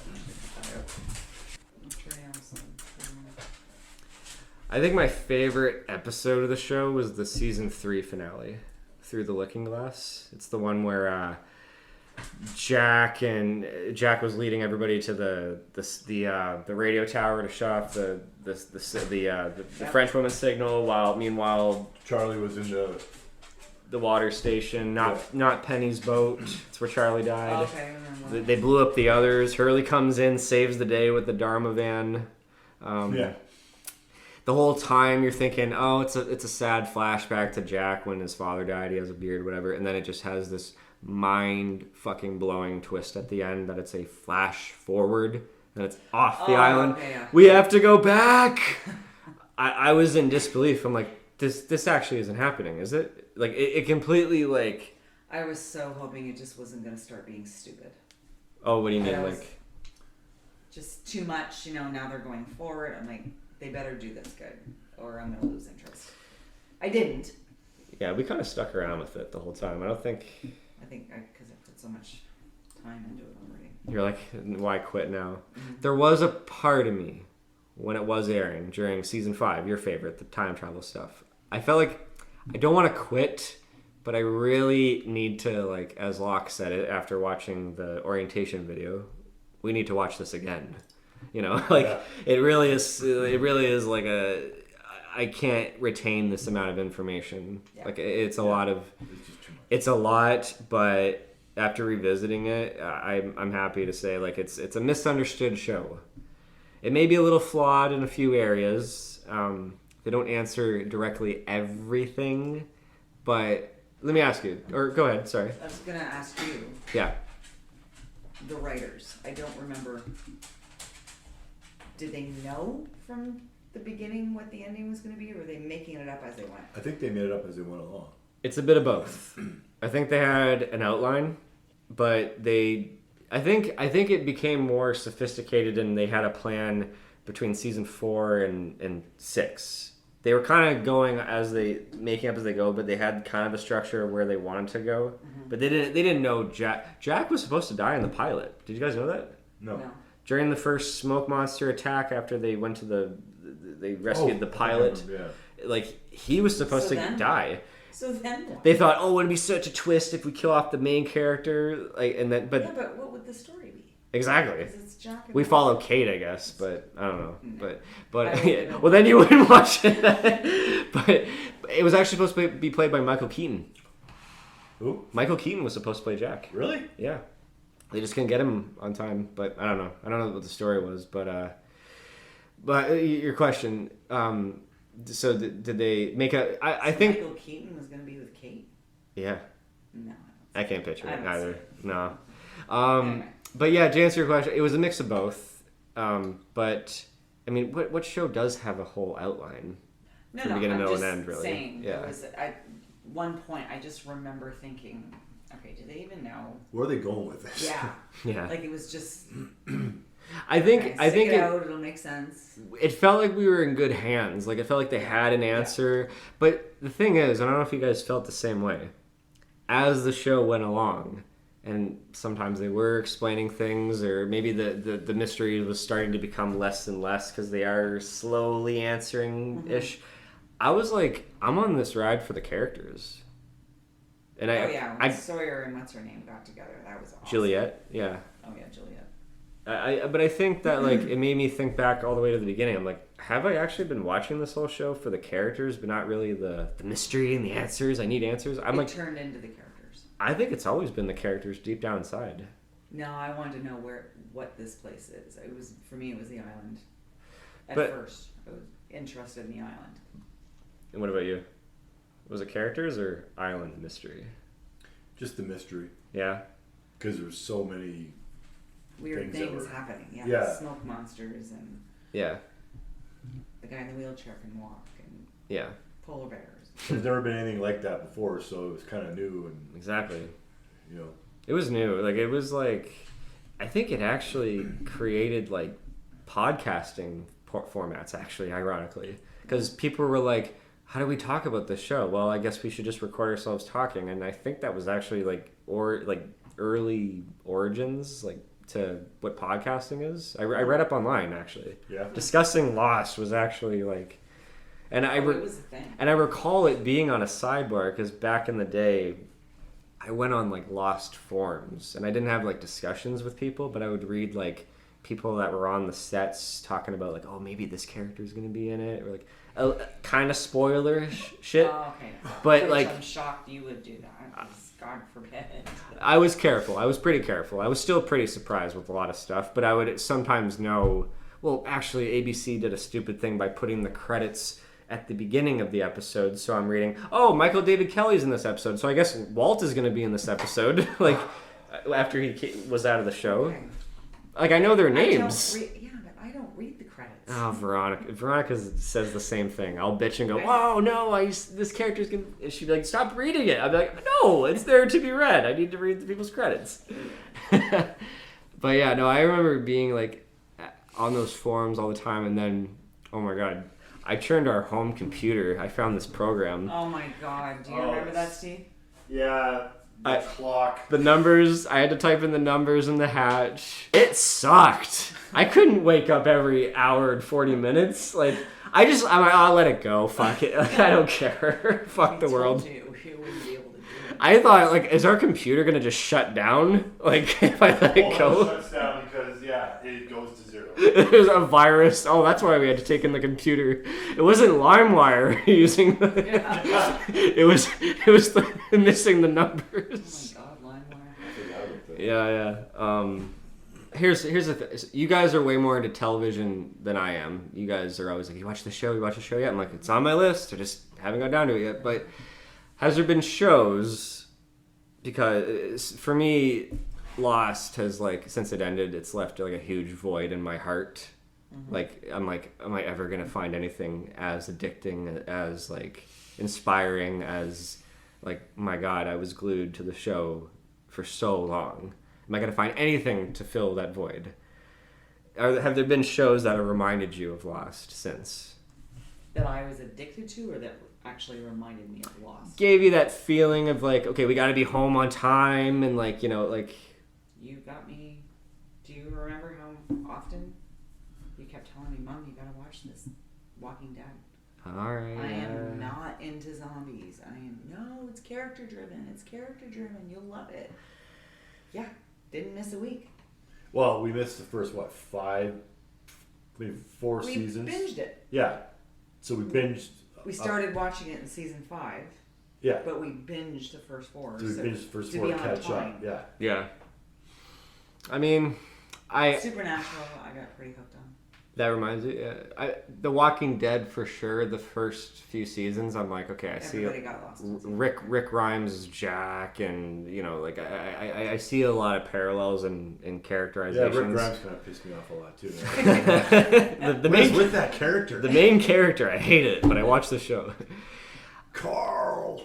I'm sure Alison. I think my favorite episode of the show was the season 3 finale, Through the Looking Glass. It's the one where Jack was leading everybody to the radio tower to shut off the French woman's signal, while meanwhile Charlie was in the water station, not Penny's boat. It's where Charlie died. Okay, I remember. They blew up the others. Hurley comes in, saves the day with the Dharma van. The whole time you're thinking, oh, it's a sad flashback to Jack when his father died. He has a beard, whatever, and then it just has this mind fucking blowing twist at the end that it's a flash forward and it's off the island. Okay, yeah. We have to go back. I was in disbelief. I'm like, this actually isn't happening, is it? Like it completely like. I was so hoping it just wasn't going to start being stupid. Oh, what do you mean, That was like? just too much, now they're going forward. I'm like, they better do this good or I'm going to lose interest. I didn't. Yeah, we kind of stuck around with it the whole time. I don't think. I think because I put so much time into it already. You're like, why quit now? Mm-hmm. There was a part of me when it was airing during season 5, your favorite, the time travel stuff. I felt like I don't want to quit, but I really need to, like, as Locke said it after watching the orientation video, we need to watch this again. It really is like I can't retain this amount of information. Yeah. Like it's a lot of, It's just too much. it's a lot, but after revisiting it, I'm happy to say like it's a misunderstood show. It may be a little flawed in a few areas. They don't answer directly everything, but let me ask you, or go ahead. Sorry. I was going to ask you, Yeah. the writers. I don't remember. Did they know from the beginning what the ending was going to be, or were they making it up as they went? I think they made it up as they went along. It's a bit of both. I think they had an outline, but I think it became more sophisticated and they had a plan between season 4 and 6. They were kind of going making up as they go, but they had kind of a structure of where they wanted to go. Mm-hmm. But they didn't know Jack was supposed to die in the pilot. Did you guys know that? No. During the first smoke monster attack after they went to they rescued the pilot. Like he was supposed to die. So then what? They thought, oh, it'd be such a twist if we kill off the main character, but But what would the story be? exactly. 'Cause it's Jack and We Rose. follow Kate, I guess, but I don't know. I But wouldn't. well, then you wouldn't watch it. But it was actually supposed to be played by Michael Keaton. Who? Michael Keaton was supposed to play Jack. Really? Yeah, they just couldn't get him on time. But I don't know. I don't know what the story was. But your question. So did they make a? I think Michael Keaton was going to be with Kate. Yeah, No. I can't picture I it don't either. see it. No. Anyway. But yeah, to answer your question, it was a mix of both. But I mean, what show does have a whole outline? No, From no, beginning, I'm middle, just and end, really. saying. Yeah. There was at one point I just remember thinking, okay, do they even know? Where are they going with this? Yeah. Yeah. Like it was just. I think Stick it it, out, it'll make sense. it felt like we were in good hands. Like it felt like they had an answer. But the thing is, I don't know if you guys felt the same way. As the show went along, and sometimes they were explaining things, or maybe the mystery was starting to become less and less because they are slowly answering ish. I was like, I'm on this ride for the characters. And when Sawyer and what's her name got together, that was awesome. Juliet, yeah. Oh yeah, Juliet. But I think that like it made me think back all the way to the beginning. I'm like, have I actually been watching this whole show for the characters, but not really the mystery and the answers? I need answers. It turned into the characters. I think it's always been the characters deep down inside. No, I wanted to know what this place is. It was for me. It was the island. At But- first, I was interested in the island. And what about you? Was it characters or island mystery? Just the mystery. Yeah. Because there's so many weird things that things were- happening. Yeah, Yeah. smoke monsters and Yeah. the guy in the wheelchair can walk and Yeah. polar bears. There's never been anything like that before, so it was kind of new, and Exactly. you know, It was new. Like it was like, I think it actually created like podcasting formats. Actually, ironically, because people were like, "How do we talk about this show?" Well, I guess we should just record ourselves talking. And I think that was actually like early origins like to what podcasting is. I read up online actually. yeah. Discussing Lost was actually like, and It was a thing. and I recall it being on a sidebar because back in the day, I went on like Lost forums and I didn't have like discussions with people, but I would read like people that were on the sets talking about like, oh, maybe this character's gonna be in it, or like kind of spoiler shit. Oh, okay. But, Which like- I'm shocked you would do that. 'Cause God forbid. I was careful. I was pretty careful. I was still pretty surprised with a lot of stuff, but I would sometimes know. Well, actually, ABC did a stupid thing by putting the credits at the beginning of the episode. So I'm reading, oh, Michael David Kelly's in this episode. So I guess Walt is going to be in this episode. like after he was out of the show. Okay. Like I know their I don't names. yeah, but I don't read the credits. Oh, Veronica. Veronica says the same thing. I'll bitch and go, oh, no, this character's going to... She'd be like, stop reading it. I'd be like, no, it's there to be read. I need to read the people's credits. But yeah, no, I remember being like on those forums all the time. And then, oh my God, I turned our home computer. I found this program. Oh my God! Do you Oh, remember that, Steve? Yeah, clock. The numbers, I had to type in the numbers in the hatch. It sucked. I couldn't wake up every hour and 40 minutes. Like, I'm like, I'll let it go. Fuck it. Like, I don't care. Fuck the world. You wouldn't be able to do it. I thought, like, is our computer going to just shut down? Like, if I let it It go? shuts down because it goes to zero. There's a virus. Oh, that's why we had to take in the computer. It wasn't LimeWire using the... It was missing the numbers. Oh my God, LimeWire. Yeah. Here's the thing. You guys are way more into television than I am. You guys are always like, you watch the show yet? I'm like, it's on my list. I just haven't got down to it yet. But has there been shows? Because for me, Lost has like, since it ended, it's left like a huge void in my heart. Mm-hmm. Like, I'm like, am I ever gonna find anything as addicting, as like inspiring as like, my God, I was glued to the show for so long. Am I going to find anything to fill that void? Have there been shows that have reminded you of Lost since? That I was addicted to, or that actually reminded me of Lost? Gave you that feeling of like, okay, we got to be home on time, and like, you know, like... You got me. Do you remember how often you kept telling me, Mom, you got to watch this Walking Dead? All right. I am not into zombies. No, it's character driven. You'll love it. Yeah, didn't miss a week. Well, we missed the first, maybe 4 We seasons? binged it. Yeah. So we binged. We started watching it in season 5, Yeah. but we binged the first 4. So we binged the first to 4 be to on catch time. up. Yeah. Yeah. I mean, Supernatural, I got pretty hooked on. that reminds me, The Walking Dead for sure, the first few seasons, I'm like, okay, I see Everybody got lost. Rick Grimes is Jack, and, you know, like, I see a lot of parallels in Yeah, characterizations. Rick Grimes kind of pissed me off a lot too. the What is main with that character? The main character, I hate it, but I watched the show. Carl.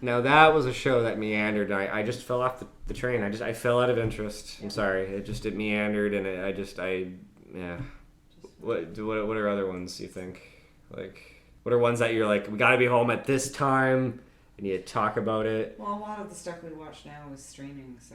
Now that was a show that meandered, and I just fell off the train. I fell out of interest. I'm sorry. It meandered, and yeah. What are other ones you think? Like, what are ones that you're like, we got to be home at this time, and you talk about it? Well, a lot of the stuff we watch now is streaming, so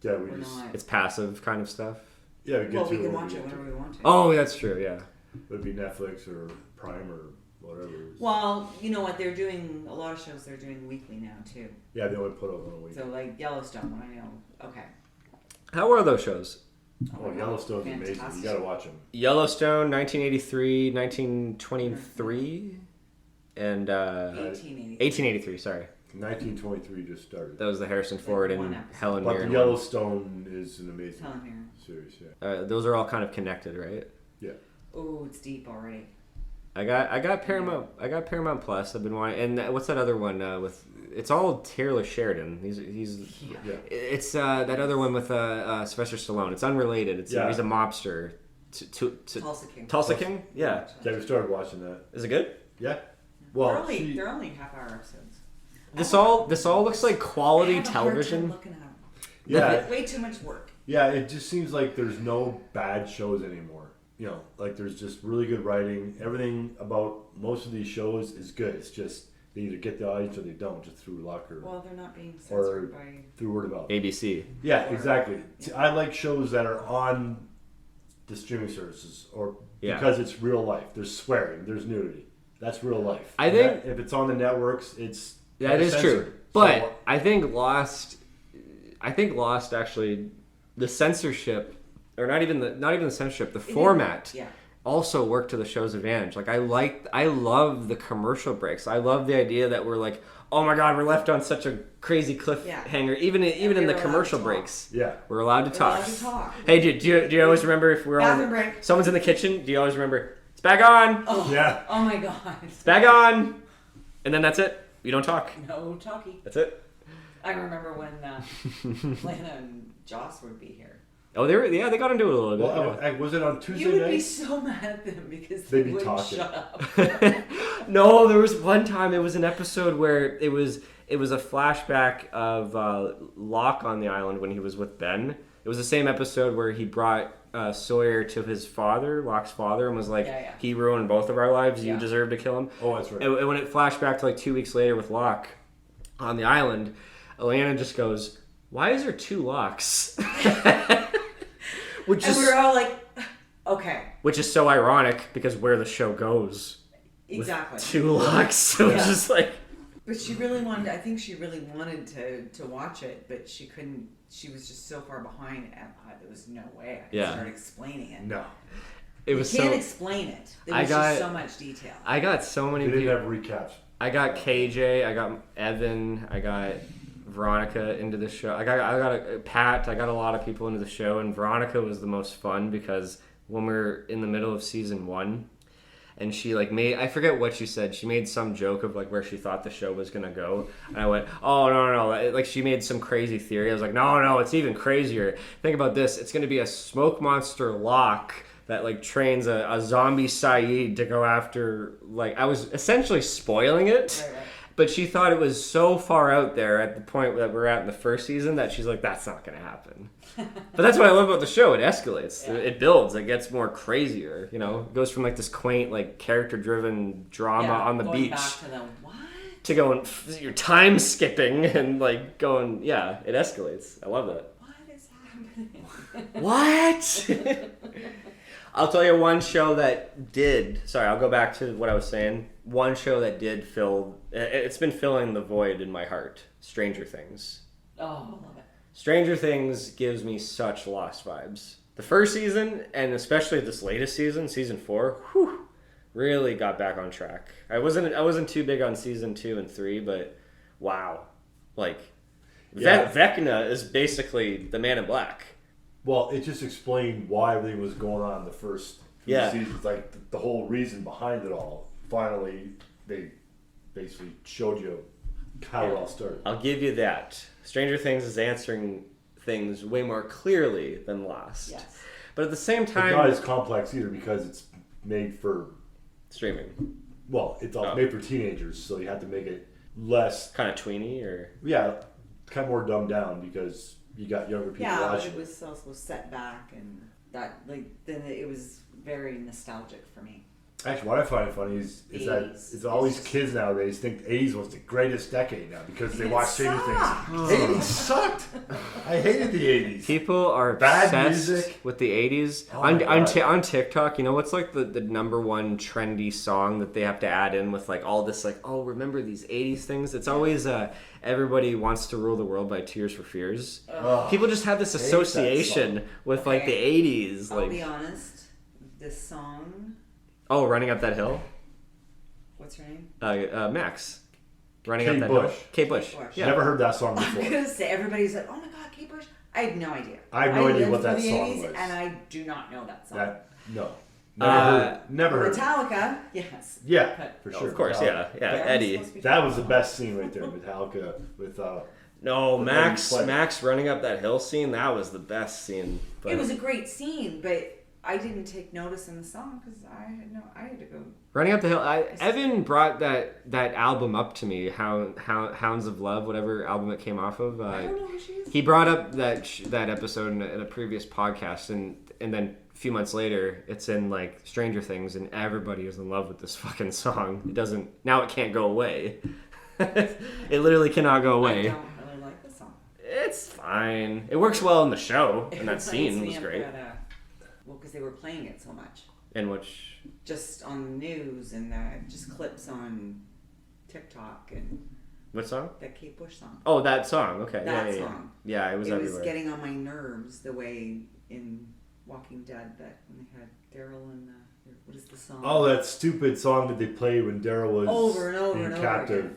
Yeah, we're not. It's passive kind of stuff. Yeah, we get Well, to we it can when watch we it get to whenever we want to. Oh, that's true. Yeah. Would be Netflix or Prime or whatever. Well, you know what? They're doing a lot of shows. They're doing weekly now too. Yeah, they only put out one a week. So like Yellowstone, I know. Okay. How are those shows? Oh, Yellowstone's amazing. You gotta watch them. Yellowstone, 1983, 1923, and 1880. 1883. Sorry, 1923 just started. that was the Harrison Ford Like one and episode. Helen But Mirren. the Yellowstone is an amazing Helen Mirren. series. Yeah. Those are all kind of connected, right? Oh, it's deep already. I got Paramount. I got Paramount Plus. I've been wanting. And what's that other one with it's all Taylor Sheridan. He's Yeah. it's that other one with Sylvester Stallone. It's unrelated. He's a mobster. Tulsa King. Tulsa King? Yeah. Yeah, we started watching that. Is it good? Yeah. Well, they're only half-hour episodes. This all looks like quality television. Looking at them. yeah, Way too much work. yeah. It just seems like there's no bad shows anymore. You know, like there's just really good writing. Everything about most of these shows is good. It's just they either get the audience or they don't, just through luck or Well, they're not being censored by. through word of mouth. ABC. Yeah, exactly. See, I like shows that are on the streaming services or because it's real life. There's swearing, there's nudity. That's real life. I think if it's on the networks, it's that is censored. true. But I think Lost actually, the censorship, or not even the censorship, the format also worked to the show's advantage. Like I love the commercial breaks. I love the idea that we're like, oh my god, we're left on such a crazy cliffhanger. Even in the commercial breaks, we're allowed to talk. Hey, do you always remember if we're Bathroom on? break. Someone's in the kitchen. Do you always remember? It's back on. Oh Yeah. Oh my god. It's back on. And then that's it. You don't talk. No talkie. That's it. I remember when Lana and Joss would be here. Oh, they got into it a little bit. Well, was it on Tuesday You would night? be so mad at them because They'd they be wouldn't talking. shut up. No, there was one time. It was an episode where it was a flashback of Locke on the island when he was with Ben. It was the same episode where he brought Sawyer to his father, Locke's father, and was like, he ruined both of our lives. You deserve to kill him. Oh, that's right. And when it flashed back to like 2 weeks later with Locke on the island, Alana just goes, "Why is there two Locks?" And we were all like, okay. Which is so ironic because where the show goes. Exactly. With two Locks. So it's just like. But she really wanted, I think she really wanted to watch it, but she couldn't, she was just so far behind, and there was no way I could start explaining it. No. It was you can't explain it. There was just so much detail. I got so many They people. didn't have recaps. I got KJ, I got Evan, I got Veronica into the show. I got Pat, I got a lot of people into the show, and Veronica was the most fun because when we were in the middle of season 1, and she made, I forget what she said, she made some joke of where she thought the show was gonna go, and I went, oh no, she made some crazy theory. I was like, no, it's even crazier. Think about this, it's gonna be a smoke monster Locke that trains a zombie Saeed to go after, I was essentially spoiling it. Right. But she thought it was so far out there at the point that we're at in the first season that she's like, that's not going to happen. But that's what I love about the show. It escalates. Yeah. It builds. It gets more crazier. It goes from this quaint, character-driven drama on the beach back to the what? To going, you're time skipping and going, it escalates. I love that. What is happening? What? I'll tell you one show that did. Sorry, I'll go back to what I was saying. One show that did fill. It's been filling the void in my heart. Stranger Things. Oh, I love it. Stranger Things gives me such Lost vibes. The first season, and especially this latest season, season 4, really got back on track. I wasn't too big on season 2 and 3, but wow, Vecna is basically the Man in Black. Well, it just explained why everything was going on in the first few seasons. The whole reason behind it all. Finally, they basically showed you how it all started. I'll give you that. Stranger Things is answering things way more clearly than Lost. Yes. But at the same time... It's not as complex either because it's made for... Streaming. Well, it's all made for teenagers, so you have to make it less... Kind of tweeny, or... Yeah, kind of more dumbed down because... You got younger people watching. Yeah, but it was also set back, and that then it was very nostalgic for me. Actually, what I find funny is that it's all these kids nowadays think the 80s was the greatest decade now because they watch Stranger Things. 80s sucked. I hated the 80s. People are bad obsessed music with the 80s. Oh on TikTok, what's the number one trendy song that they have to add in with all this remember these 80s things? It's always Everybody Wants to Rule the World by Tears for Fears. People just have this association with the 80s. I'll be honest, this song... Oh, Running Up That Hill? What's her name? Max. Running Kate Up That Bush. Hill. Kate Bush. Yeah. Never heard that song before. I'm going to say, everybody's like, oh my god, Kate Bush. I had no idea. I have no idea what that lived through the song 80s, was. and I do not know that song. No. Never heard. Metallica, yes. Yeah, But- for Oh, sure. of course, Metallica. yeah, They're Eddie. supposed to be That was the Metallica. best scene right there, Metallica with. No, With Max Eddie Pledge. Max running up that hill scene, that was the best scene. But It was a great scene, but I didn't take notice in the song because I had to go. running up the hill. Evan brought that album up to me, Hounds of Love, whatever album it came off of. I don't know who she is. He brought up that episode in a previous podcast, and then a few months later, it's in like Stranger Things, and everybody is in love with this fucking song. It can't go away. It literally cannot go I away. don't really like the song. It's fine. It works well in the show, and that It scene reminds was me of great. that, well, because they were playing it so much, In which just on the news and just clips on TikTok and what song? that Kate Bush song. Oh, that song. Okay, That yeah. song. Yeah, it was It everywhere. was getting on my nerves the way in Walking Dead that when they had Daryl and what is the song? Oh, that stupid song that they played when Daryl was Over and over in and over captive. again.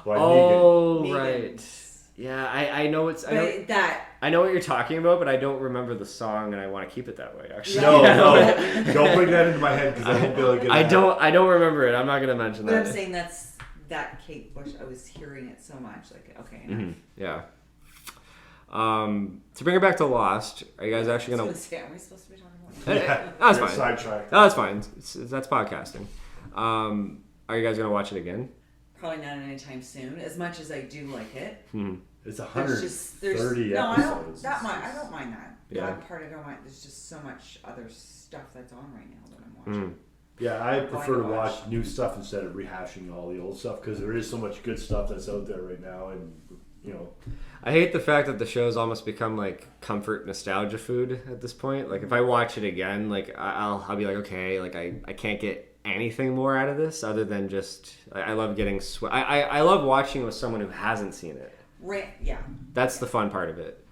By Oh, Negan. right. Yeah, I know it's. But that I know what you're talking about, but I don't remember the song, and I want to keep it that way. Actually, Yeah. No, don't bring that into my head because I won't be able to get it out. I don't remember it. I'm not gonna mention But that. I'm saying that Kate Bush. I was hearing it so much. Like, okay. Mhm, yeah. To bring it back to Lost, are you guys actually I gonna? was gonna say, are we supposed to be talking about? Yeah. That's You're fine. sidetracked. No, that's fine. That's podcasting. Are you guys gonna watch it again? Probably not anytime soon. As much as I do like it, It's there's 130 no, episodes. I don't mind that. Yeah. That part I don't mind. There's just so much other stuff that's on right now that I'm watching. Yeah, I I'm prefer to going to watch watch. new stuff instead of rehashing all the old stuff because there is so much good stuff that's out there right now, and you know. I hate the fact that the show's almost become like comfort nostalgia food at this point. Like if I watch it again, like I'll be like, okay, like I can't get anything more out of this other than just I love getting I love watching with someone who hasn't seen it. Yeah. That's the fun part of it.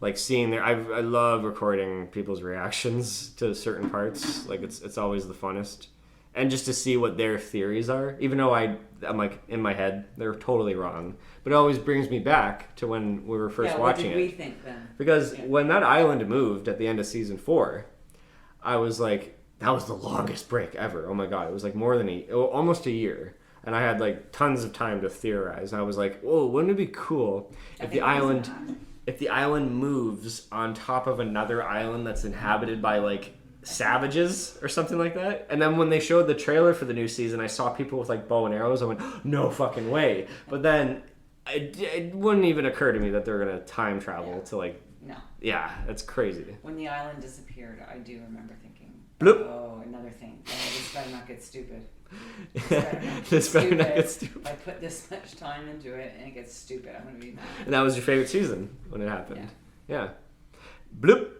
Like seeing I love recording people's reactions to certain parts. Like it's always the funnest. And just to see what their theories are, even though I'm like in my head they're totally wrong, but it always brings me back to when we were first watching what did it. we think then? Because when that island moved at the end of season 4, I was like, that was the longest break ever. Oh my god, it was like more than almost a year, and I had like tons of time to theorize. And I was like, whoa, wouldn't it be cool if the island moves on top of another island that's inhabited by like savages or something like that? And then when they showed the trailer for the new season, I saw people with like bow and arrows. I went, no fucking way. But then it wouldn't even occur to me that they're gonna time travel to like. No. Yeah, that's crazy. When the island disappeared, I do remember thinking, Bloop. oh, another thing. Oh, this better not get stupid. This better not get stupid. I put this much time into it and it gets stupid. I'm going to be mad. And that was your favorite season when it happened. Yeah. Bloop.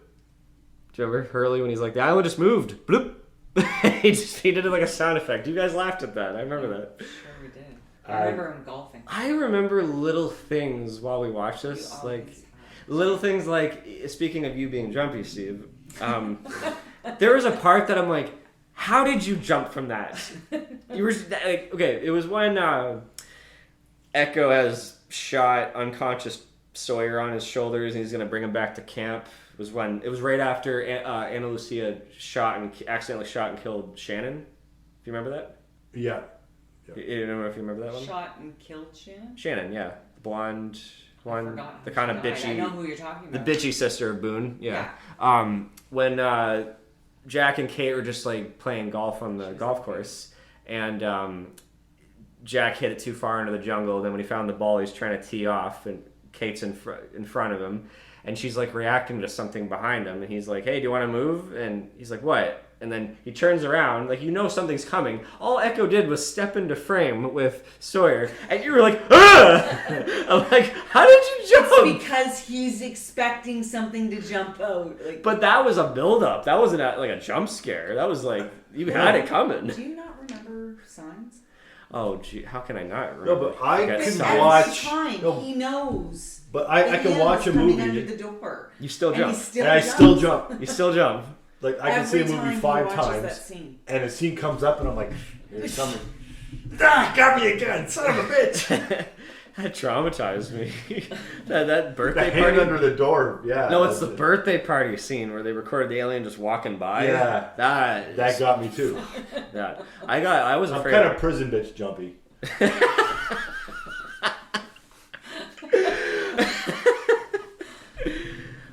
Do you remember Hurley when he's like, the island just moved? Bloop. he did it like a sound effect. You guys laughed at that. I remember that. Sure we did. I remember him golfing. I remember little things while we watched You this. always Like, have. little things like, speaking of you being jumpy, Steve, there was a part that I'm like, how did you jump from that? You were like, okay, it was when Echo has shot unconscious Sawyer on his shoulders and he's going to bring him back to camp. It was right after Ana Lucia accidentally shot and killed Shannon. Do you remember that? Yeah. You don't know if you remember that one? Shot and killed Shannon? Shannon, yeah. The blonde one. Forgot The who kind she of died. bitchy. I know who you're talking The about. bitchy sister of Boone, yeah. When Jack and Kate were just like playing golf on the golf course, and Jack hit it too far into the jungle. Then when he found the ball, he's trying to tee off, and Kate's in front of him, and she's like reacting to something behind him, and he's like, "Hey, do you want to move?" And he's like, "What?" And then he turns around, like, you know something's coming. All Echo did was step into frame with Sawyer, and you were like, "Ah!" I'm like, how did you jump? It's because he's expecting something to jump out. Like, But that was a build-up. That wasn't like a jump scare. That was like, you had it coming. do you not remember signs? Oh, gee, how can I not remember? No, but I got can signs. watch- Every time no. he knows. But I can Indiana's watch a coming movie under the door. You still And jump. he still and I jumps. still jump. You still jump. Like I can see a Every movie time 5 he watches times, that scene. and a scene comes up, and I'm like, "It's coming." Ah, got me again, son of a bitch. That traumatized me. that The birthday hand party. under the door. Yeah. No, it's the birthday party scene where they recorded the alien just walking by. Yeah. That got me too. I was I'm afraid. kind of prison bitch jumpy.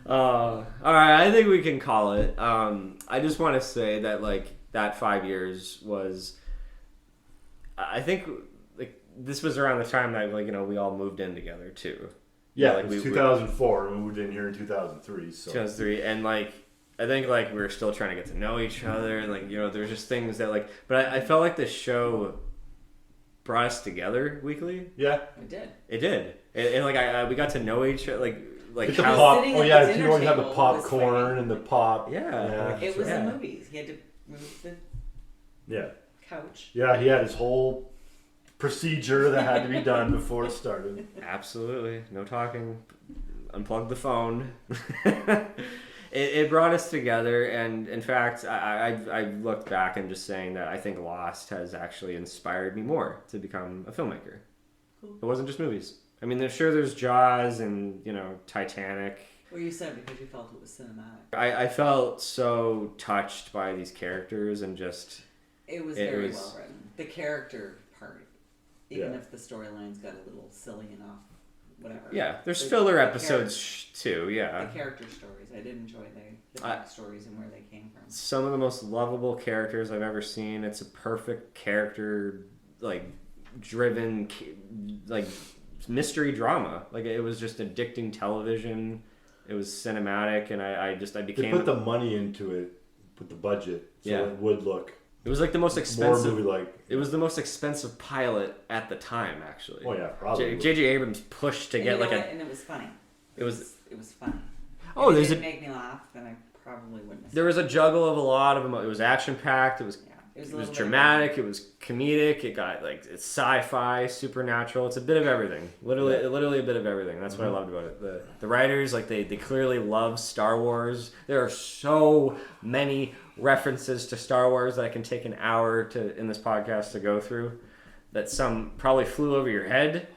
All right, I think we can call it. I just want to say that like that 5 years was. I think like this was around the time that like we all moved in together too. Yeah, like it was 2004 and we moved in here in 2003. So 2003, and like I think like we were still trying to get to know each other, and like there's just things that like. But I felt like this show brought us together weekly. Yeah, It did. And like we got to know each other, like the how. pop. Sitting Oh at yeah, the you always have the dinner table was popcorn like- and the pop. Yeah. It was Yeah. the movies. He had to move the Yeah. couch. Yeah, he had his whole procedure that had to be done before it started. Absolutely, no talking. Unplug the phone. It brought us together, and in fact, I looked back and just saying that I think Lost has actually inspired me more to become a filmmaker. Cool. It wasn't just movies. I mean, there's Jaws and Titanic. Well, you said because you felt it was cinematic. I felt so touched by these characters and just It was It very was- well written. The character part, even Yeah. if the storylines got a little silly enough, whatever. yeah. There's The- filler the episodes too. The Yeah. character stories, I did enjoy the backstories and where they came from. Some of the most lovable characters I've ever seen. It's a perfect character, like driven, like mystery drama. Like it was just addicting television. It was cinematic, and I They became. put the money into it with the budget, so Yeah. it would look It was like the most more expensive. movie-like. It was the most expensive pilot at the time, actually. Oh yeah, probably. J.J. Abrams pushed to And get you know like what? a. And it was funny. It was. It was funny. Oh, if it there's didn't a. make me laugh, then I probably wouldn't have. There was a juggle of a lot of them. It was action packed. It was. Yeah, It was a little bit dramatic. It was comedic. It got like it's sci-fi, supernatural. It's a bit of everything. Literally a bit of everything. That's what I loved about it. The writers like they clearly love Star Wars. There are so many references to Star Wars that I can take an hour in this podcast to go through. That some probably flew over your head,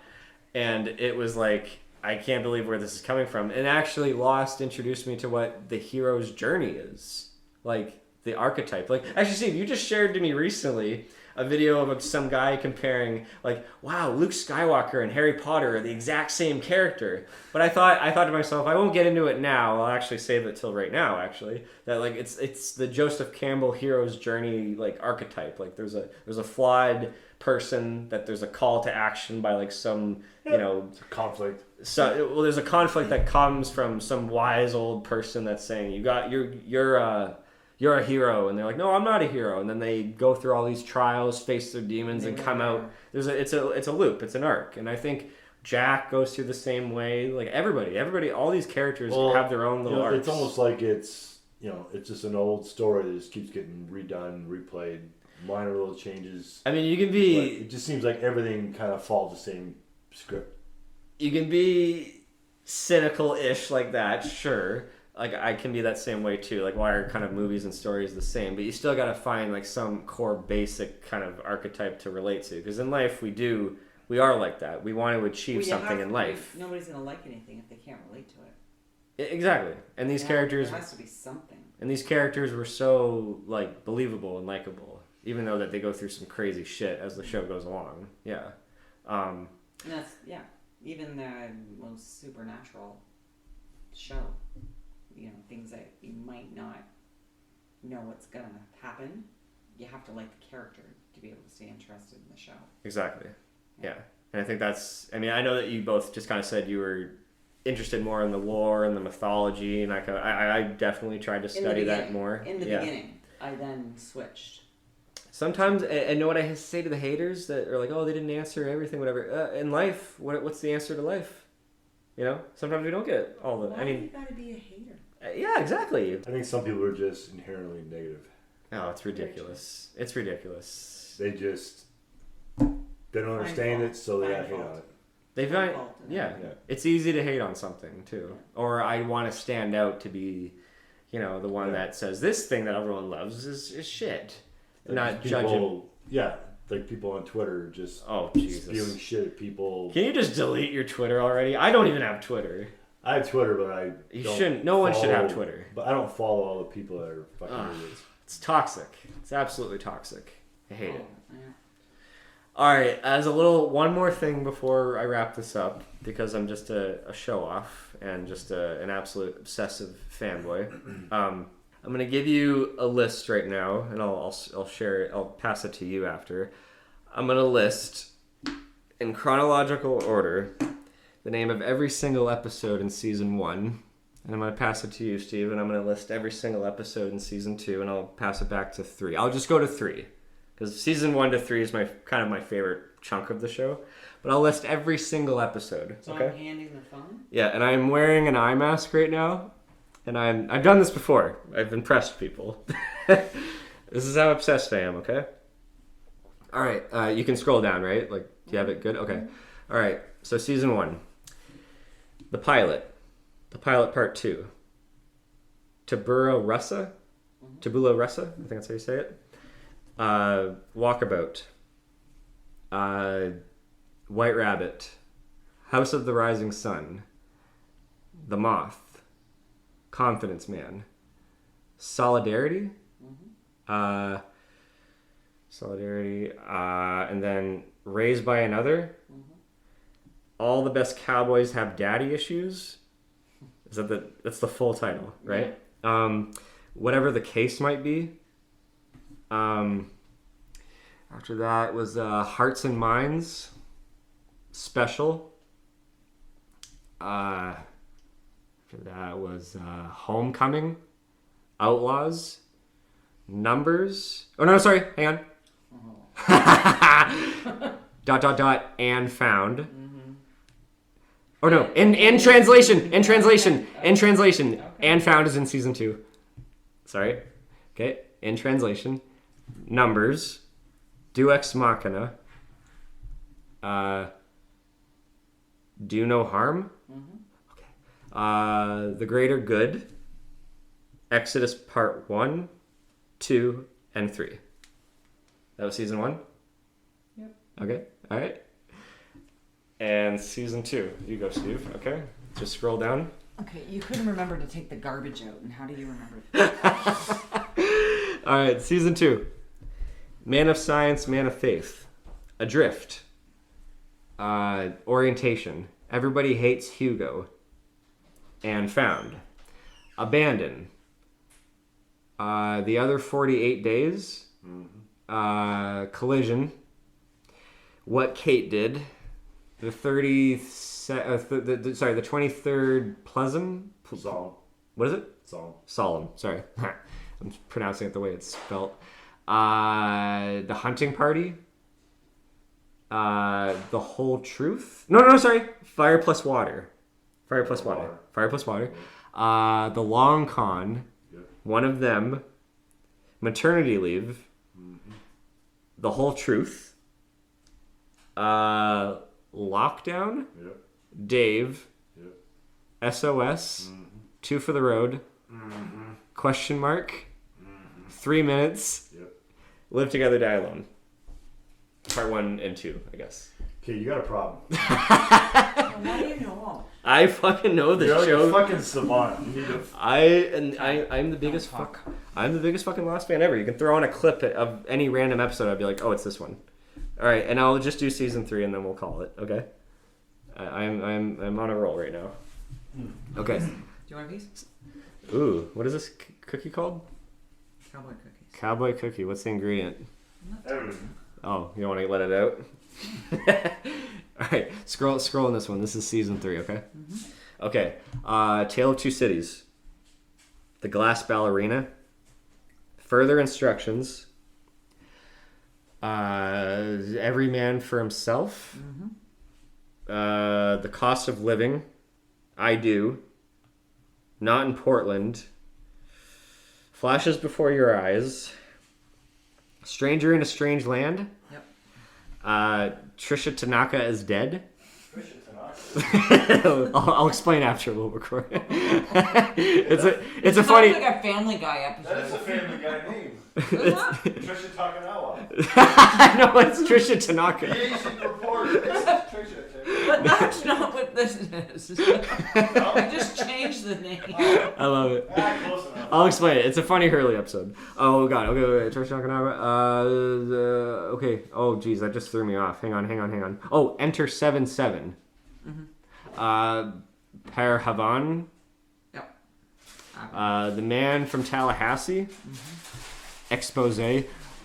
and it was like I can't believe where this is coming from. And actually, Lost introduced me to what the hero's journey is. Like the archetype. Like actually, Steve, you just shared to me recently a video of some guy comparing like, wow, Luke Skywalker and Harry Potter are the exact same character. But I thought to myself, I won't get into it now. I'll actually save it till right now. Actually, that like it's the Joseph Campbell hero's journey like archetype. Like there's a flawed person that there's a call to action by like some It's a conflict. So there's a conflict that comes from some wise old person that's saying you're a hero, and they're like, no, I'm not a hero, and then they go through all these trials, face their demons, and come out. It's a loop, it's an arc, and I think Jack goes through the same way. Like everybody, all these characters have their own little arcs. It's almost like it's just an old story that just keeps getting redone, replayed, minor little changes. I mean, you can But be it just seems like everything kind of follows the same script. you can be cynical-ish like that, sure. Like I can be that same way too. Like why are kind of movies and stories the same? But you still got to find like some core basic kind of archetype to relate to. Because in life we are like that. We want to achieve something in life. Nobody's gonna like anything if they can't relate to it. Exactly. And these characters There has to be something. and these characters were so like believable and likable, even though that they go through some crazy shit as the show goes along. Yeah. And that's even the most supernatural show. Things that you might not know what's gonna happen. You have to like the character to be able to stay interested in the show. Exactly. Yeah. And I think I know that you both just kind of said you were interested more in the lore and the mythology, and I definitely tried to study that more. In the beginning, I then switched. Sometimes, and know what I say to the haters that are like, oh, they didn't answer everything, whatever. In life, what's the answer to life? Sometimes we don't get all the. Why do you gotta be a hater? Yeah, exactly. I think some people are just inherently negative. Oh, it's ridiculous. It's ridiculous. They don't understand it, so they Find hate fault. on it. They find, fault in yeah, it. it's easy to hate on something too. Or I want to stand out to be, the one that says this thing that everyone loves is shit. Like Not people- judging. Yeah, like people on Twitter just Oh, Jesus. spewing shit at people. Can you just delete your Twitter already? I don't even have Twitter. I have Twitter, but I You don't shouldn't. No one should have follow- Twitter. But I don't follow all the people that are fucking idiots. It's toxic. It's absolutely toxic. I hate it. Yeah. All right, as a little one more thing before I wrap this up, because I'm just a show off and just an absolute obsessive fanboy. I'm gonna give you a list right now, and I'll share it. I'll pass it to you after. I'm gonna list in chronological order the name of every single episode in season 1, and I'm gonna pass it to you, Steve. And I'm gonna list every single episode in season 2, and I'll pass it back to 3. I'll just go to 3. Because season 1 to 3 is my favorite chunk of the show. But I'll list every single episode. So okay? I'm handing the phone? Yeah, and I'm wearing an eye mask right now. And I've done this before. I've impressed people. This is how obsessed I am, okay? All right, you can scroll down, right? Like, do you have it good? Okay. All right, so season 1. The pilot part 2. Tabula Rasa? Tabula Rasa? I think that's how you say it. Walkabout, White Rabbit, House of the Rising Sun, The Moth, Confidence Man, Solidarity, and then Raised by Another, All the Best Cowboys Have Daddy Issues. That's the full title, right? Whatever the Case Might Be. After that was Hearts and Minds Special. After that was Homecoming, Outlaws, Numbers. Oh no, sorry, hang on. ... and Found. Oh no, in translation, Okay. and Found is in season 2. Sorry. Okay, in translation. Numbers, Do Ex Machina, Do No Harm, okay. The Greater Good, Exodus Part 1, 2, and 3. That was season 1? Yep. Okay, alright. And season 2. You go, Steve, okay? Just scroll down. Okay, you couldn't remember to take the garbage out, and how do you remember that? Alright, season 2. Man of Science, Man of Faith, Adrift, Orientation, Everybody Hates Hugo, and Found, Abandon, The Other 48 Days, Collision, What Kate Did, the 23rd Pleasant. Solemn. What is it? Solemn. Sorry, I'm pronouncing it the way it's spelled. The Hunting Party, The Whole Truth. No, sorry. Fire Plus Water. The Long Con. Yep. One of Them. Maternity Leave. The Whole Truth. Lockdown. Yep. Dave. Yep. SOS. Two for the Road. Question mark. 3 minutes. Yep. Live Together, Die Alone. Part 1 and 2, I guess. Okay, you got a problem. How do you know? I fucking know the You're like show. a fucking savant. You need to. I'm the biggest fucking Lost fan ever. You can throw on a clip of any random episode. I'd be like, oh, it's this one. All right, and I'll just do season 3 and then we'll call it. Okay. I'm on a roll right now. Okay. Do you want a piece? Ooh, what is this cookie called? Cowboy cookies. Cowboy cookie. What's the ingredient? Everything. Oh, you don't want to let it out? All right, scroll in this one. This is season 3, okay? Okay, Tale of Two Cities. The Glass Ballerina. Further Instructions. Every Man for Himself. The Cost of Living. I Do. Not in Portland. Flashes Before Your Eyes. Stranger in a Strange Land. Yep. Trisha Tanaka is dead. Trisha Tanaka. I'll explain after we'll record. It's a Sounds funny. like a Family Guy episode. That is a Family Guy name. Trisha Takanawa. No, it's Trisha Tanaka. The Asian reporter. It's Trisha. But that's not what this is. I just changed the name. I love it. Close enough. I'll explain it. It's a funny Hurley episode. Oh god. Okay. Trisha Takanawa. Okay. Oh geez, that just threw me off. Hang on. Oh, Enter 7-7. Per Havan. Yep. The Man from Tallahassee. Expose.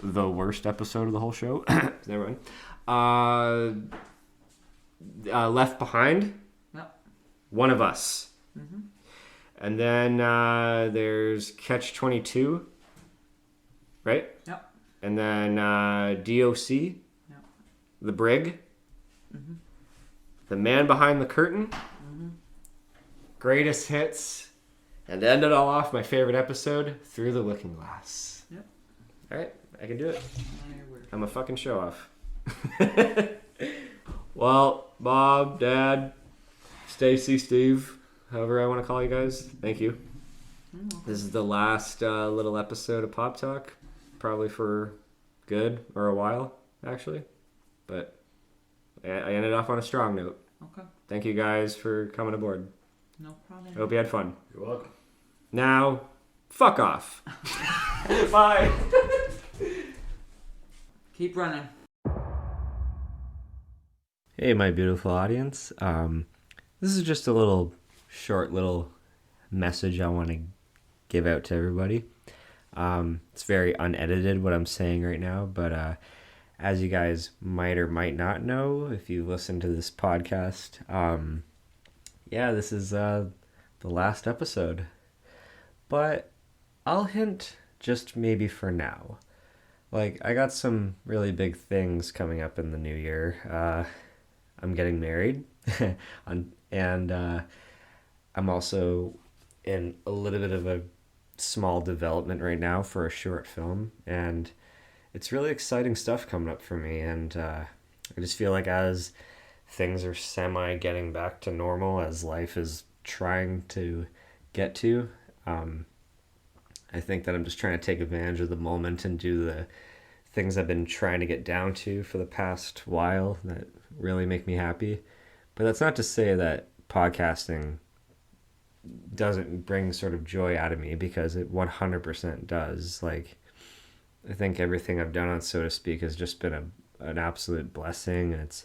The worst episode of the whole show. Never mind. Left Behind. Yep. One of Us. And then there's Catch 22. Right? Yep. And then DOC. Yep. The Brig. The Man Behind the Curtain. Greatest Hits. And to end it all off, my favorite episode, Through the Looking Glass. Yep. All right, I can do it. I'm a fucking show off. Well, Bob, Dad, Stacy, Steve, however I want to call you guys, thank you. This is the last little episode of Pop Talk, probably for good or a while, actually. But I ended off on a strong note. Okay. Thank you guys for coming aboard. No problem. I hope you had fun. You're welcome. Now, fuck off. Bye. Keep running. Hey, my beautiful audience. This is just a short little message I want to give out to everybody. It's very unedited what I'm saying right now, but as you guys might or might not know, if you listen to this podcast, this is the last episode. But I'll hint just maybe for now. Like, I got some really big things coming up in the new year. I'm getting married, and I'm also in a little bit of a small development right now for a short film, and it's really exciting stuff coming up for me, and I just feel like as things are semi getting back to normal, as life is trying to get to, I think that I'm just trying to take advantage of the moment and do the things I've been trying to get down to for the past while that really make me happy. But that's not to say that podcasting doesn't bring sort of joy out of me, because it 100% does. Like, I think everything I've done on So to Speak has just been an absolute blessing, and it's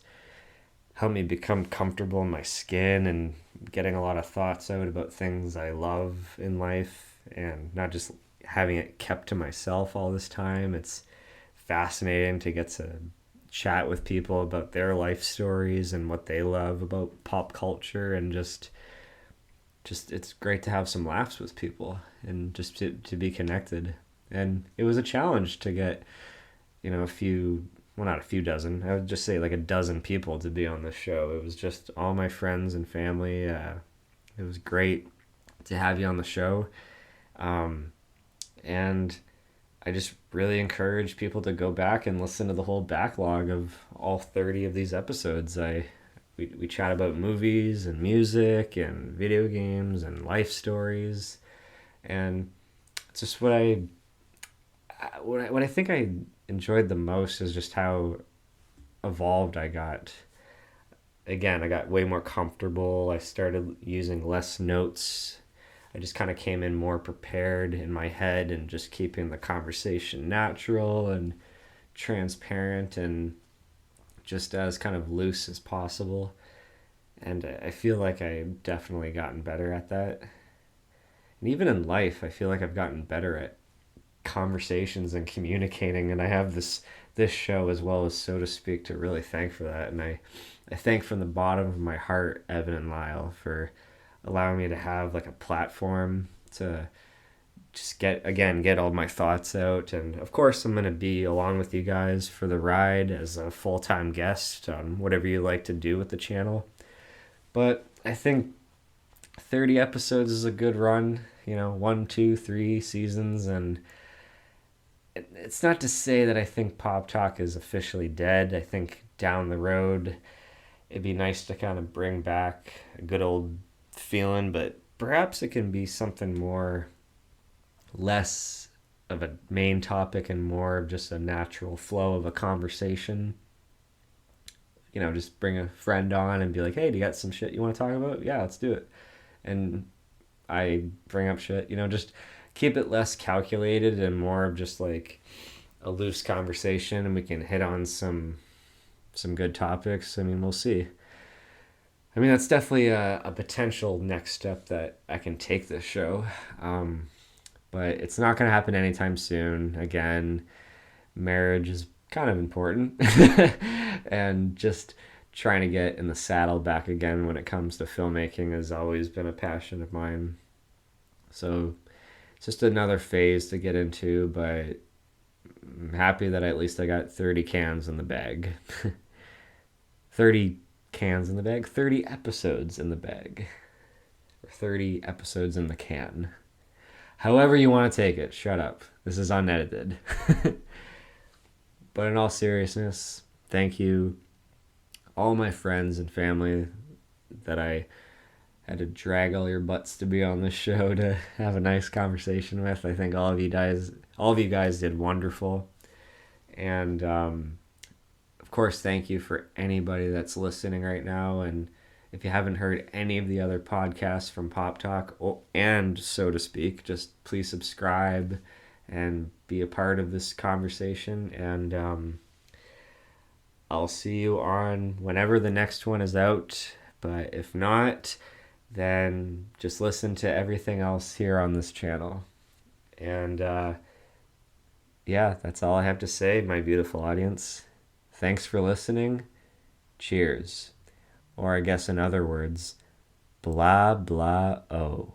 helped me become comfortable in my skin and getting a lot of thoughts out about things I love in life, and not just having it kept to myself all this time. It's fascinating to get to chat with people about their life stories and what they love about pop culture, and just it's great to have some laughs with people and just to be connected. And it was a challenge to get, a few, well, not a few dozen, I would just say like a dozen people to be on the show. It was just all my friends and family. It was great to have you on the show. And I just really encourage people to go back and listen to the whole backlog of all 30 of these episodes. We chat about movies and music and video games and life stories, and it's just what I think I enjoyed the most is just how evolved I got. Again, I got way more comfortable. I started using less notes. I just kind of came in more prepared in my head and just keeping the conversation natural and transparent and just as kind of loose as possible. And I feel like I've definitely gotten better at that. And even in life, I feel like I've gotten better at conversations and communicating. And I have this show as well as So to Speak to really thank for that. And I thank from the bottom of my heart, Evan and Lyle, for allowing me to have like a platform to just get all my thoughts out. And of course I'm going to be along with you guys for the ride as a full-time guest on whatever you like to do with the channel. But I think 30 episodes is a good run, 1, 2, 3 seasons. And it's not to say that I think Pop Talk is officially dead. I think down the road it'd be nice to kind of bring back a good old feeling, but perhaps it can be something less of a main topic and more of just a natural flow of a conversation. Just bring a friend on and be like, hey, do you got some shit you want to talk about? Yeah, let's do it. And I bring up shit, just keep it less calculated and more of just like a loose conversation, and we can hit on some good topics. We'll see. That's definitely a potential next step that I can take this show. But it's not going to happen anytime soon. Again, marriage is kind of important. And just trying to get in the saddle back again when it comes to filmmaking has always been a passion of mine. So it's just another phase to get into, but I'm happy that at least I got 30 cans in the bag. 30 cans in the bag? 30 episodes in the bag. Or 30 episodes in the can. However you want to take it. Shut up. This is unedited. But in all seriousness, thank you, all my friends and family that I had to drag all your butts to be on this show to have a nice conversation with. I think all of you guys did wonderful. And of course, thank you for anybody that's listening right now. And if you haven't heard any of the other podcasts from Pop Talk, and so to speak, just please subscribe and be a part of this conversation. And I'll see you on whenever the next one is out. But if not, then just listen to everything else here on this channel. And yeah, that's all I have to say, my beautiful audience. Thanks for listening. Cheers. Or I guess in other words, blah, blah, oh.